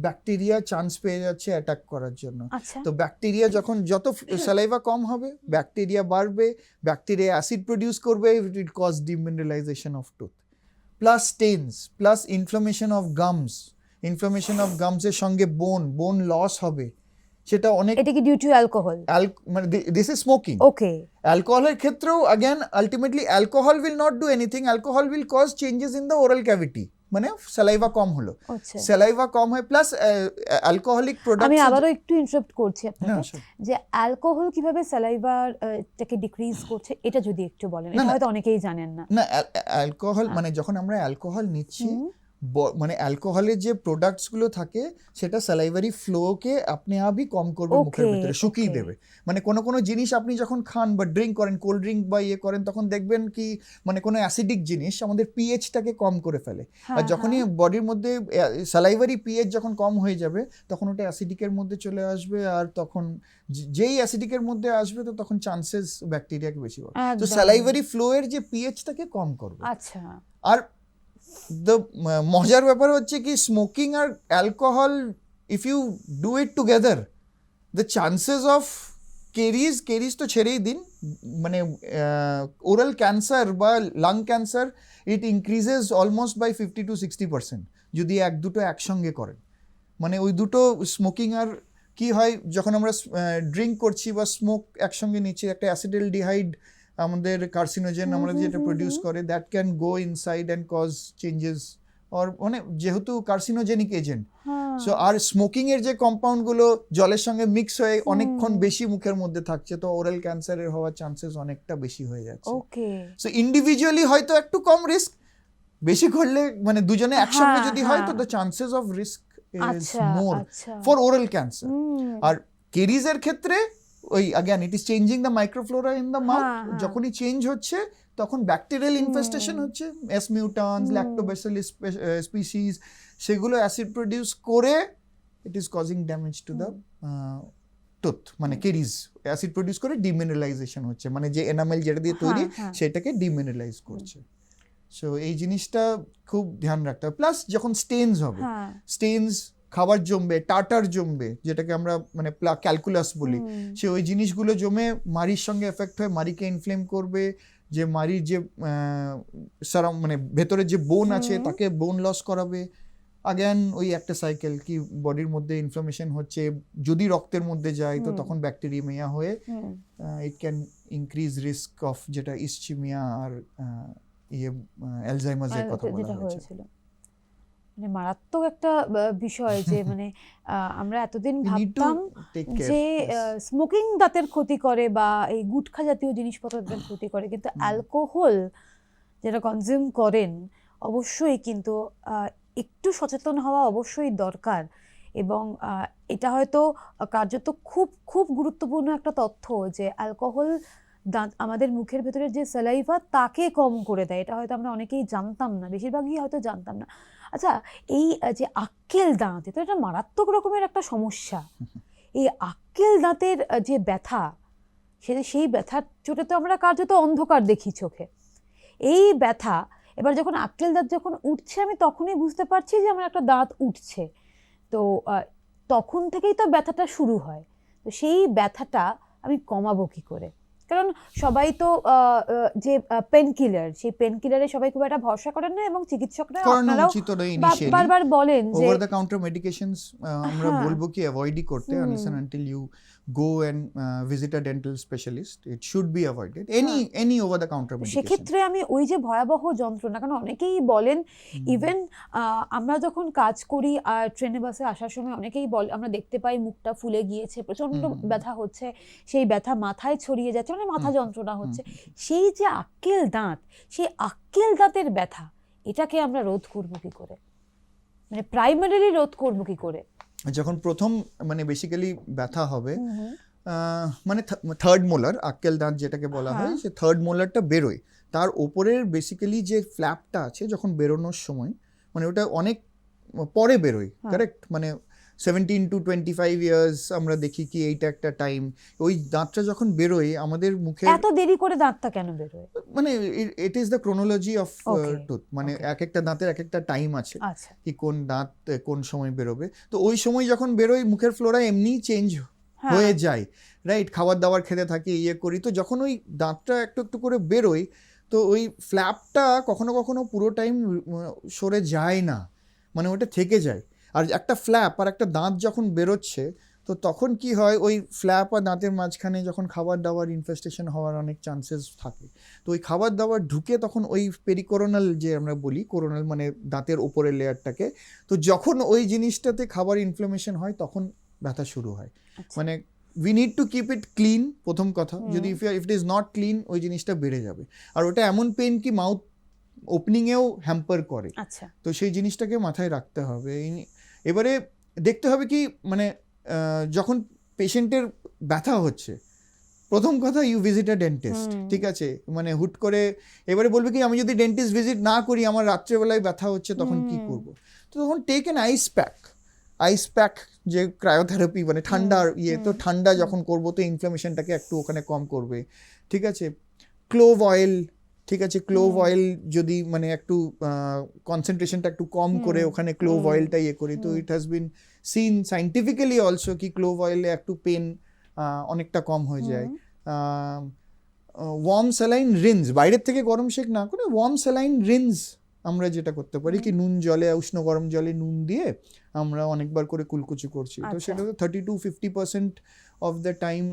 ব্যাকটেরিয়া চান্স পেয়ে যাচ্ছে অ্যাটাক করার জন্য। আচ্ছা তো ব্যাকটেরিয়া যখন যত স্যালাইভা কম হবে ব্যাকটেরিয়া বাড়বে, ব্যাকটেরিয়া অ্যাসিড প্রডিউস করবে, it cause demineralization of tooth, plus stains, plus inflammation of gums, inflammation of গামসের সঙ্গে বোন লস হবে, সেটা অনেক এটা কি ডিউ টু অ্যালকোহল? মানে দিস ইজ স্মোকিং। ওকে অ্যালকোহলের ক্ষেত্রেও again ultimately alcohol will not do anything, alcohol will cause changes in the oral cavity, মানে স্যালাইভা কম হলো, আচ্ছা। স্যালাইভা কম হয় প্লাস অ্যালকোহলিক আমি প্রোডাক্টস। আবারও একটু ইন্টারাপ্ট করছি আপনাকে, যে অ্যালকোহল কিভাবে স্যালাইভার টাকে ডিক্রিজ করছে এটা যদি একটু বলেন, এটা হয়তো অনেকেই জানেন না। না অ্যালকোহল মানে যখন আমরা অ্যালকোহল নিচ্ছি মানে অ্যালকোহলের যে প্রোডাক্টস গুলো থাকে সেটা স্যালাইভারি ফ্লোকে আপনি আপই কম করবে, মুখের Okay, ভিতরে শুকিয়ে okay. দেবে। মানে কোনো জিনিস আপনি যখন খান বা ড্রিঙ্ক করেন, কোল্ড ড্রিঙ্ক বা ইয়ে করেন, তখন দেখবেন কি মানে কোনো অ্যাসিডিক জিনিস আমাদের পিএইচটাকে কম করে ফেলে, আর যখনই বডির মধ্যে স্যালাইভারি পিএইচ যখন কম হয়ে যাবে তখন ওটা অ্যাসিডিকের মধ্যে চলে আসবে, আর তখন যেই অ্যাসিডিকের মধ্যে আসবে তো তখন চান্সেস ব্যাকটেরিয়াকে বেশি হবে, তো একদম। স্যালাইভারি ফ্লো এর যে পিএইচটাকে কম করবে। আচ্ছা আর মজার ব্যাপার হচ্ছে কি স্মোকিং আর alcohol if you do it together the chances of caries তো ছেড়েই দিন, মানে ওরাল ক্যান্সার বা lung cancer it increases almost by 50 to 60% যদি এক দুটো একসঙ্গে করেন। মানে ওই দুটো স্মোকিং আর কি হয় যখন আমরা ড্রিঙ্ক করছি বা স্মোক একসঙ্গে নিচ্ছি, একটা অ্যাসিডালডিহাইড আমাদের কার্সিনোজেন আমরা যেটা প্রডিউস করে, that can go inside and cause changes or মানে যেহেতু কার্সিনোজেনিক এজেন্ট, হ্যাঁ সো আর স্মোকিং এর যে কম্পাউন্ড গুলো জলের সঙ্গে মিক্স হয়ে অনেকক্ষণ বেশি মুখের মধ্যে থাকছে, তো ওরাল ক্যান্সারের হওয়ার চান্সেস অনেকটা বেশি হয়ে যাচ্ছে। ওকে সো ইন্ডিভিজুয়ালি হয়তো একটু কম রিস্ক, বেশি করলে মানে দুজনে একসঙ্গে হ্যাঁ, যদি হয় তো হ্যাঁ। The chances of risk is আচ্ছা মোর আচ্ছা ফর ওরাল ক্যান্সার। হুম, আর কেরিজের ক্ষেত্রে ওই again it is changing the microflora in the mouth, হ্যাঁ, হ্যাঁ। যখনই চেঞ্জ হচ্ছে তখন ব্যাকটেরিয়াল ইনফেস্টেশন হচ্ছে, এস মিউটান্স, ল্যাক্টোব্যাসিলাস স্পিসিস, সেগুলো অ্যাসিড প্রডিউস করে ইট is causing damage to the tooth, মানে কেরিজ অ্যাসিড প্রডিউস করে ডিমিনারেলাইজেশন হচ্ছে, মানে যে এনামেল যেটা দিয়ে তৈরি হ্যাঁ, হ্যাঁ। সেটাকে ডিমিনারেলাইজ করছে। সো এই জিনিসটা খুব ধ্যান রাখতে হবে। প্লাস যখন স্টেনস হবে, হ্যাঁ স্টেনস খাবার জমবে, টাটার জমবে, যেটাকে আমরা মানে ক্যালকুলাস বলি, সে ওই জিনিসগুলো জমে মাড়ির সঙ্গে এফেক্ট হয়ে মাড়িকে ইনফ্লেম করবে, যে মাড়ির যে মানে ভেতরে যে বোন আছে তাকে বোন লস করাবে। আগেন ওই একটা সাইকেল, কি বডির মধ্যে ইনফ্লামেশন হচ্ছে, যদি রক্তের মধ্যে যায় তো তখন ব্যাকটেরিয়া হয়ে it can increase risk of যেটা ইসচিমিয়া আর অ্যালজাইমার্সের কথা বলা যেটা হয়েছে। হয়েছিল, মানে মারাত্মক একটা বিষয় যে মানে আমরা এতদিন We need to ভাবতাম take care, যে yes. স্মোকিং দাঁতের ক্ষতি করে বা এই গুটখা জাতীয় জিনিসপত্র দাঁতের ক্ষতি করে, কিন্তু অ্যালকোহল যেটা কনজিউম করেন অবশ্যই কিন্তু একটু সচেতন হওয়া অবশ্যই দরকার। এবং এটা হয়তো কার্যত খুব খুব গুরুত্বপূর্ণ একটা তথ্য যে অ্যালকোহল দাঁত আমাদের মুখের ভেতরে যে স্যালাইভা তাকে কম করে দেয়, এটা হয়তো আমরা অনেকেই জানতাম না, বেশিরভাগই হয়তো জানতাম না। আচ্ছা, এই যে আক্কেল দাঁত, এটা একটা মারাত্মক রকমের একটা সমস্যা। এই আক্কেল দাঁতের যে ব্যথা, সেই ব্যথার চোটে তো আমরা কার্যত অন্ধকার দেখি চোখে। এই ব্যথা এবার যখন আক্কেল দাঁত যখন উঠছে, আমি তখনই বুঝতে পারছি যে আমার একটা দাঁত উঠছে। তো তখন থেকেই তো ব্যথাটা শুরু হয়। তো সেই ব্যথাটা আমি কমাবো কি করে? কারণ সবাই তো যে পেন কিলার, সেই পেন কিলারে সবাই খুব একটা ভরসা করেন না, এবং চিকিৎসকরা করানো আপনারাও উচিত নয় ইনিশিয়ালি। বারবার বলেন যে ওভার দ্য কাউন্টার মেডিকেশনস আমরা হ্যাঁ। বলবো কি অ্যাভয়েডই করতে, unless and until you go and visit a dental specialist, it should be avoided any over the counter medication. সেক্ষেত্রে আমি ওই যে ভয়াবহ যন্ত্রণা, কারণ অনেকেই বলেন, ইভেন আমরা যখন কাজ করি আর ট্রেনে বাসে আসার সময় অনেকেই বলে, আমরা দেখতে পাই মুখটা ফুলে গিয়েছে, প্রচন্ড ব্যথা হচ্ছে, সেই ব্যথা মাথায় ছড়িয়ে যাচ্ছে, মানে মাথা যন্ত্রণা হচ্ছে। সেই যে আক্কেল দাঁত, সেই আক্কেল দাঁতের ব্যথা, এটাকে আমরা রোধ করবো কি করে, মানে প্রাইমারিলি রোধ করবো কি করে? যখন প্রথম মানে বেসিক্যালি ব্যথা হবে, মানে থার্ড মোলার আক্কেল দাঁত যেটাকে বলা হয়, সে থার্ড মোলারটা বেরোয়, তার ওপরের বেসিক্যালি যে ফ্ল্যাপটা আছে যখন বেরোনোর সময়, মানে ওটা অনেক পরে বেরোয়, কারেক্ট, মানে 17 to 25 ইয়ার্স আমরা দেখি কি এইটা একটা টাইম। ওই দাঁতটা যখন বেরোয় আমাদের মুখে, এত দেরি করে দাঁতটা কেন বেরোয়? মানে it is the chronology of Okay, tooth, মানে okay. এক একটা দাঁতের এক একটা টাইম আছে আচ্ছা, কি কোন দাঁত কোন সময় বেরোবে। তো ওই সময় যখন বেরোয় মুখের ফ্লোরা এমনি চেঞ্জ হয়ে যায়, রাইট, খাবার দাবার খেতে থাকি, ইয়ে করি, তো যখন ওই দাঁতটা একটু একটু করে বেরোয়, তো ওই ফ্ল্যাপটা কখনো কখনো পুরো টাইম সরে যায় না, মানে ওটা থেকে যায়। আর একটা ফ্ল্যাপ আর একটা দাঁত যখন বেরোচ্ছে, তো তখন কি হয়, ওই ফ্ল্যাপ আর দাঁতের মাঝখানে যখন খাবার দাবার ইনফেস্টেশন হওয়ার অনেক চান্সেস থাকে, তো ওই খাবার দাবার ঢুকে তখন ওই পেরিকোরোনাল যে আমরা বলি, কোরোনাল মানে দাঁতের ওপরের লেয়ারটাকে, তো যখন ওই জিনিসটাতে খাবার ইনফ্লামেশন হয় তখন ব্যথা শুরু হয়। মানে we need to keep it clean, প্রথম কথা। যদি if it is not clean, ওই জিনিসটা বেড়ে যাবে। আর ওটা এমন পেন কি মাউথ ওপেনিংয়েও হ্যাম্পার করে, আচ্ছা, তো সেই জিনিসটাকে মাথায় রাখতে হবে। এবারে দেখতে হবে কি, মানে যখন পেশেন্টের ব্যথা হচ্ছে, প্রথম কথা ইউ ভিজিট আ ডেন্টিস্ট, ঠিক আছে, মানে হুট করে এবারে বলবে কি আমি যদি ডেন্টিস্ট ভিজিট না করি, আমার রাত্রেবেলায় ব্যথা হচ্ছে, তখন কি করব? তো তখন টেক অ্যান আইস প্যাক, যে ক্রায়োথেরাপি, মানে ঠান্ডার ইয়ে, তো ঠান্ডা যখন করবো তো ইনফ্লামেশনটাকে একটু ওখানে কম করবে, ঠিক আছে। ক্লোভ অয়েল, ঠিক আছে, ক্লোভ অয়েল যদি মানে একটু কনসেন্ট্রেশনটা একটু কম করে ওখানে ক্লোভ অয়েলটা ইয়ে করি, তো it has been seen scientifically also কি ক্লোভ অয়েলে একটু পেন অনেকটা কম হয়ে যায়। ওয়ার্ম স্যালাইন রিন্স, বাইরের থেকে গরম শেক না করে ওয়ার্ম স্যালাইন রিন্স আমরা যেটা করতে পারি কি, নুন জলে, উষ্ণ গরম জলে নুন দিয়ে আমরা অনেকবার করে কুলকুচি করছি, তো সেটা 30 to 50% অফ দ্য টাইম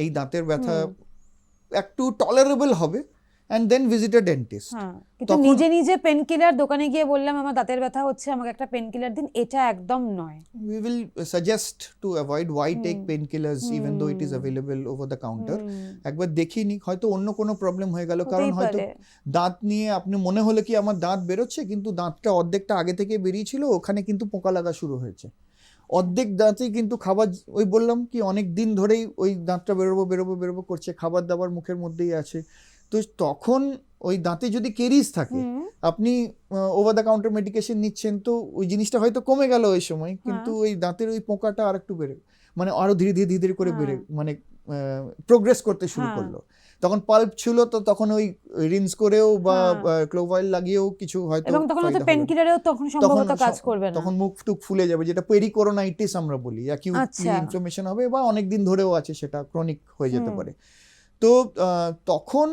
এই দাঁতের ব্যথা একটু টলারেবল হবে। And then visit a dentist. হ্যাঁ, কিন্তু তখন- নিজে নিজে পেন কিলার দোকানে গিয়ে বললাম আমার দাঁতের ব্যথা হচ্ছে আমাকে একটা পেন কিলার দিন, এটা একদম নয়। We will suggest to avoid why take painkillers even though it is hmm. available over the counter. হুম, একবার দেখিয়ে নিক, হয়তো অন্য কোনো প্রবলেম হয়ে গেল, কারণ হতেই হয়তো পারে। দাঁত নিয়ে আপনি মনে হলো কি আমার দাঁত বেরোচ্ছে কিন্তু দাঁতটা অর্ধেকটা আগে থেকে বেরিয়েছিল, ওখানে কিন্তু পোকা লাগা শুরু হয়েছে। অর্ধেক দাঁতেই কিন্তু খাবার, ওই বললাম কি অনেক দিন ধরেই ওই দাঁতটা বেরোবো করছে, খাবার দাবার মুখের মধ্যেই আছে। তো তখন ওই দাঁতে যদি কেরিজ থাকে, হুম, আপনি ওভার দ্য কাউন্টার মেডিকেশন নিচ্ছেন, তো ওই জিনিসটা হয়তো কমে গেল ওই সময়, কিন্তু ওই দাঁতের ওই পোকাটা আর একটু বেড়ে, মানে আরো ধীরে ধীরে ধীরে ধীরে করে বেড়ে, মানে প্রোগ্রেস করতে শুরু হ্যাঁ। করলো। তখন পাল্প ছিল, তো তখন ওই রিন্স করেও বা হ্যাঁ। ক্লোভাইল লাগিয়েও কিছু হয়তো এবং তখন হয়তো ফায়দা পেন হলো না। কিলারেও তখন সম্ভবত কাজ করবে না। তখন মুখ টুক ফুলে যাবে, যেটা পেরিকোরোনাইটিস আমরা বলি, অ্যাকিউটলি আচ্ছা। ইনফ্লামেশন হবে বা অনেক দিন ধরেও আছে, সেটা ক্রনিক হয়ে যেতে হুম। পারে। তো তখন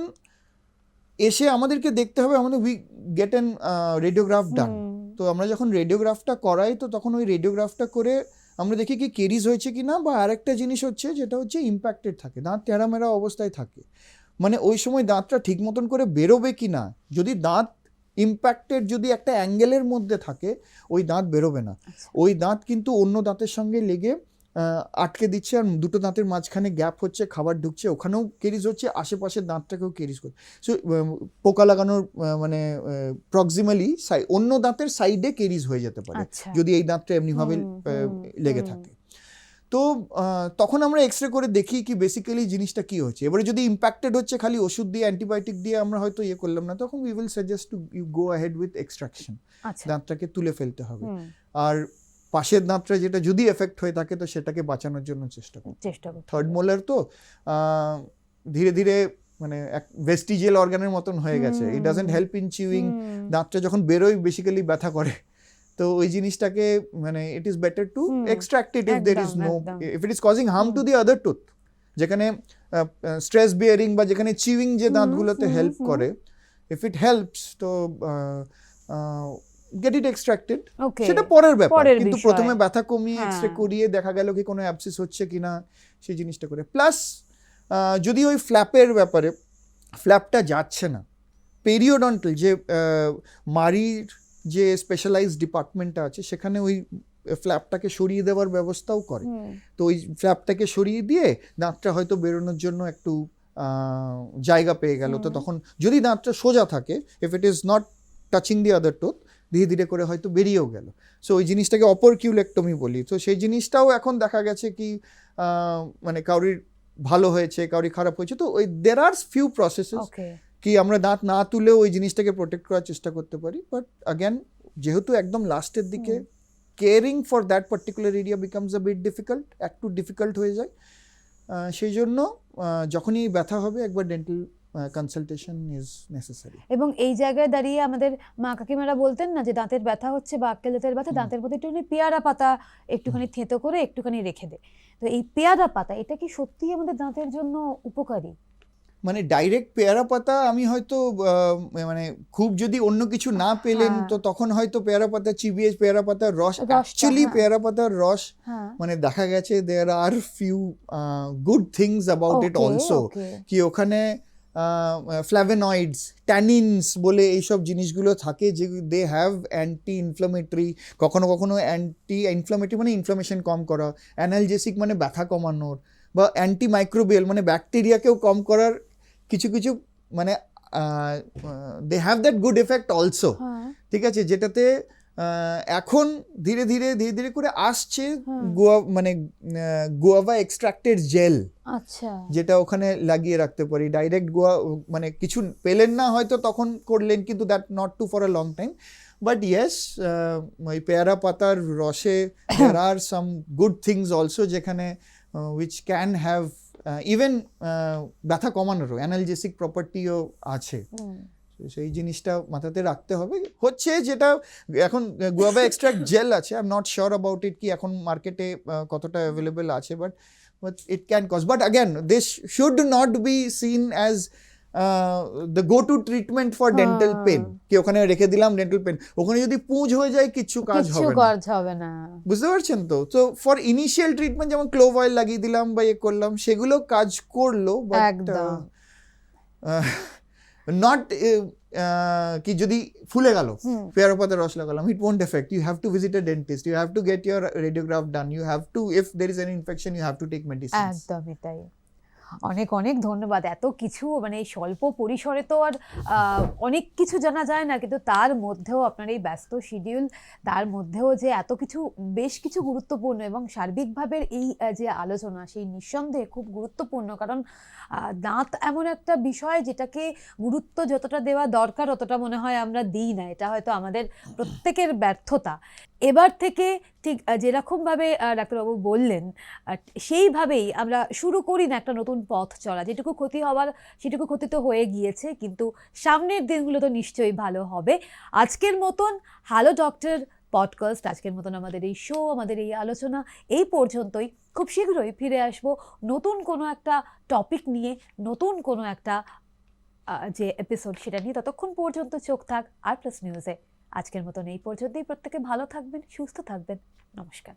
এসে আমাদেরকে দেখতে হবে, আমাদের উই গেট অ্যান রেডিওগ্রাফ ডান। হুম, তো আমরা যখন রেডিওগ্রাফটা করাই, তো তখন ওই রেডিওগ্রাফটা করে আমরা দেখি কি কেরিজ হয়েছে কি না, বা আরেকটা জিনিস হচ্ছে যেটা হচ্ছে ইম্প্যাক্টেড থাকে, দাঁত টেরামেরা অবস্থায় থাকে, মানে ওই সময় দাঁতটা ঠিক মতন করে বেরোবে কি না। যদি দাঁত ইম্প্যাক্টেড যদি একটা অ্যাঙ্গেলের মধ্যে থাকে, ওই দাঁত বেরোবে না। আচ্ছা। ওই দাঁত কিন্তু অন্য দাঁতের সঙ্গে লেগে আটকে দিচ্ছে, আর দুটো দাঁতের মাঝখানে গ্যাপ হচ্ছে, খাবার ঢুকছে, ওখানেও কেরিজ হচ্ছে, আশেপাশের দাঁতটাকেও কেরিজ করছে। সো পোকা লাগানোর মানে প্রক্সিমালি অন্য দাঁতের সাইডে কেরিজ হয়ে যেতে পারে, আচ্ছা। যদি এই দাঁতটা এমনিভাবে লেগে থাকে। তো তখন আমরা এক্সরে করে দেখি কি বেসিক্যালি জিনিসটা কি হচ্ছে। এবারে যদি ইম্প্যাক্টেড হচ্ছে, খালি ওষুধ দিয়ে অ্যান্টিবায়োটিক দিয়ে আমরা হয়তো ইয়ে করলাম না, তখন we will suggest to you go ahead with extraction, আচ্ছা। দাঁতটাকে তুলে ফেলতে হবে। হুম, আর পাশের দাঁতটা যেটা যদি এফেক্ট হয়ে থাকে, তো সেটাকে বাঁচানোর জন্য চেষ্টা করব। চেষ্টা করতে থার্ড হবে। মোলার তো ধীরে ধীরে মানে এক ভেস্টিজিয়াল অর্গানের মতন হয়ে গেছে, it doesn't help in chewing. Hmm, দাঁতটা যখন বেরোয় বেসিক্যালি ব্যথা করে, তো ওই জিনিসটাকে মানে it is better to extract it if there is একদম, নো, একদম। If it is causing harm to the other tooth, যেখানে স্ট্রেস বিয়ারিং বা যেখানে চিউইং যে দাঁতগুলোতে হেল্প করে, ইফ ইট হেল্পস, তো গেট ইট এক্সট্রাক্টেড। ওকে। সেটা পরের ব্যাপার, পরের কিন্তু বিষয়। প্রথমে ব্যথা কমিয়ে হ্যাঁ। এক্সরে করিয়ে দেখা গেল কি কোনো অ্যাবসিস হচ্ছে কিনা, সেই জিনিসটা করে। প্লাস যদি ওই ফ্ল্যাপের ব্যাপারে, ফ্ল্যাপটা যাচ্ছে না, পেরিওডন্টাল যে মারির যে স্পেশালাইজড ডিপার্টমেন্টটা আছে, সেখানে ওই ফ্ল্যাপটাকে সরিয়ে দেওয়ার ব্যবস্থাও করে। হুম, তো ওই ফ্ল্যাপটাকে সরিয়ে দিয়ে দাঁতটা হয়তো বেরোনোর জন্য একটু জায়গা পেয়ে গেল। তো তখন যদি দাঁতটা সোজা থাকে, if it is not touching the other tooth, ধীরে ধীরে করে হয়তো বেরিয়েও গেল। সো ওই জিনিসটাকে অপরকিউলেক্টমি বলি। তো সেই জিনিসটাও এখন দেখা গেছে কি মানে কাউরির ভালো হয়েছে, কাউরি খারাপ হয়েছে। তো ওই দের আর ফিউ প্রসেসেস ওকে। কি আমরা দাঁত না তুলেও ওই জিনিসটাকে প্রোটেক্ট করার চেষ্টা করতে পারি। বাট অ্যাগেন, যেহেতু একদম লাস্টের দিকে caring for that particular area becomes a bit difficult, একটু ডিফিকাল্ট হয়ে যায়। সেই জন্য যখনই ব্যথা হবে, একবার ডেন্টাল কনসালটেশন ইজ নেসেসারি। এবং এই জায়গায় দাঁড়িয়ে আমাদের মা কাকিমারা বলতেন না যে দাঁতের ব্যথা হচ্ছে বা আক্কেল দাঁতের ব্যথা, দাঁতের মধ্যে একটুখানি পেয়ারা পাতা একটুখানি থেঁতো করে একটুখানি রেখে দে। তো এই পেয়ারা পাতা, এটা কি সত্যিই আমাদের দাঁতের জন্য উপকারী? মানে ডাইরেক্ট পেয়ারা পাতা আমি হয়তো মানে খুব যদি অন্য কিছু না পেলেন, হ্যাঁ। তো তখন হয়তো পেয়ারা পাতা চিবিয়ে পেয়ারা পাতার রস, রসটা, অ্যাকচুয়ালি হ্যাঁ। পেয়ারা পাতার রস হ্যাঁ। মানে দেখা গেছে there are few good things about it okay, also. Okay. কি ওখানে ফ্ল্যাভেনয়েডস, ট্যানিনস বলে এইসব জিনিসগুলো থাকে, যে দে হ্যাভ অ্যান্টি ইনফ্লামেটরি, কখনো কখনো অ্যান্টি ইনফ্লামেটরি মানে ইনফ্লামেশন কম করা, অ্যানালজেসিক মানে ব্যথা কমানোর, বা অ্যান্টি মাইক্রোবিয়াল মানে ব্যাকটেরিয়াকেও কম করার কিছু কিছু মানে they have that good effect also. হ্যাঁ। ঠিক আছে, যেটাতে এখন ধীরে ধীরে ধীরে ধীরে করে আসছে হুম। মানে গুয়াভা এক্সট্রাক্টেড জেল, আচ্ছা। যেটা ওখানে লাগিয়ে রাখতে পারি। ডাইরেক্ট মানে কিছু পেলেন না হয়তো তখন করলেন, কিন্তু that not to for a long time. But yes, ওই পেয়ারা পাতার রসে there are some good things also, যেখানে উইচ ক্যান হ্যাভ ইভেন ব্যথা কমানোরও অ্যানালজেসিক প্রপার্টিও আছে। সেই জিনিসটা মাথাতে রাখতে হবে। হচ্ছে যেটা এখন গুয়াভা এক্সট্রাক্ট জেল আছে, I am not sure about it কি এখন মার্কেটে কতটা অ্যাভেলেবেল আছে, but it can cause. But again, this should not be seen as the go-to treatment for dental pain. কি ওখানে রেখে দিলাম ডেন্টাল পেন, ওখানে যদি পুঁজ হয়ে যায় কিচ্ছু কাজ হবে না। বুঝতে পারছেন তো? তো ফর ইনিশিয়াল ট্রিটমেন্ট যেমন ক্লোভ অয়েল লাগিয়ে দিলাম বা ইয়ে করলাম, সেগুলো কাজ করলো, বাট নট কি যদি ফুলে গেল হুম। পেয়ারা পাতা রস লাগালাম, it won't effect. You have to visit a dentist, you have to get your radiograph done, you have to, if there is an infection you have to take medicine. একদমই তাই। অনেক অনেক ধন্যবাদ। এত কিছু মানে এই স্বল্প পরিসরে তো আর অনেক কিছু জানা যায় না, কিন্তু তার মধ্যেও আপনার এই ব্যস্ত শিডিউল, তার মধ্যেও যে এত কিছু, বেশ কিছু গুরুত্বপূর্ণ এবং সার্বিকভাবে এই যে আলোচনা, সেই নিঃসন্দেহে খুব গুরুত্বপূর্ণ। কারণ দাঁত এমন একটা বিষয় যেটাকে গুরুত্ব যতটা দেওয়া দরকার অতটা মনে হয় আমরা দিই না। এটা হয়তো আমাদের প্রত্যেকের ব্যর্থতা। এবার থেকে ঠিক যেরকমভাবে ডাক্তারবাবু বললেন, সেইভাবেই আমরা শুরু করি না একটা নতুন পথ চলা। যেটুকু ক্ষতি হওয়ার সেটুকু ক্ষতি তো হয়ে গিয়েছে, কিন্তু সামনের দিনগুলো তো নিশ্চয়ই ভালো হবে। আজকের মতন হ্যালো ডক্টর পডকাস্ট, আজকের মতন আমাদের এই শো, আমাদের এই আলোচনা এই পর্যন্তই। খুব শীঘ্রই ফিরে আসবো নতুন কোনো একটা টপিক নিয়ে, নতুন কোনো একটা যে এপিসোড সেটা নিয়ে। ততক্ষণ পর্যন্ত চোখ থাক আর+ নিউজে। আজকের মতন এই পর্যন্তই। প্রত্যেকে ভালো থাকবেন, সুস্থ থাকবেন। নমস্কার।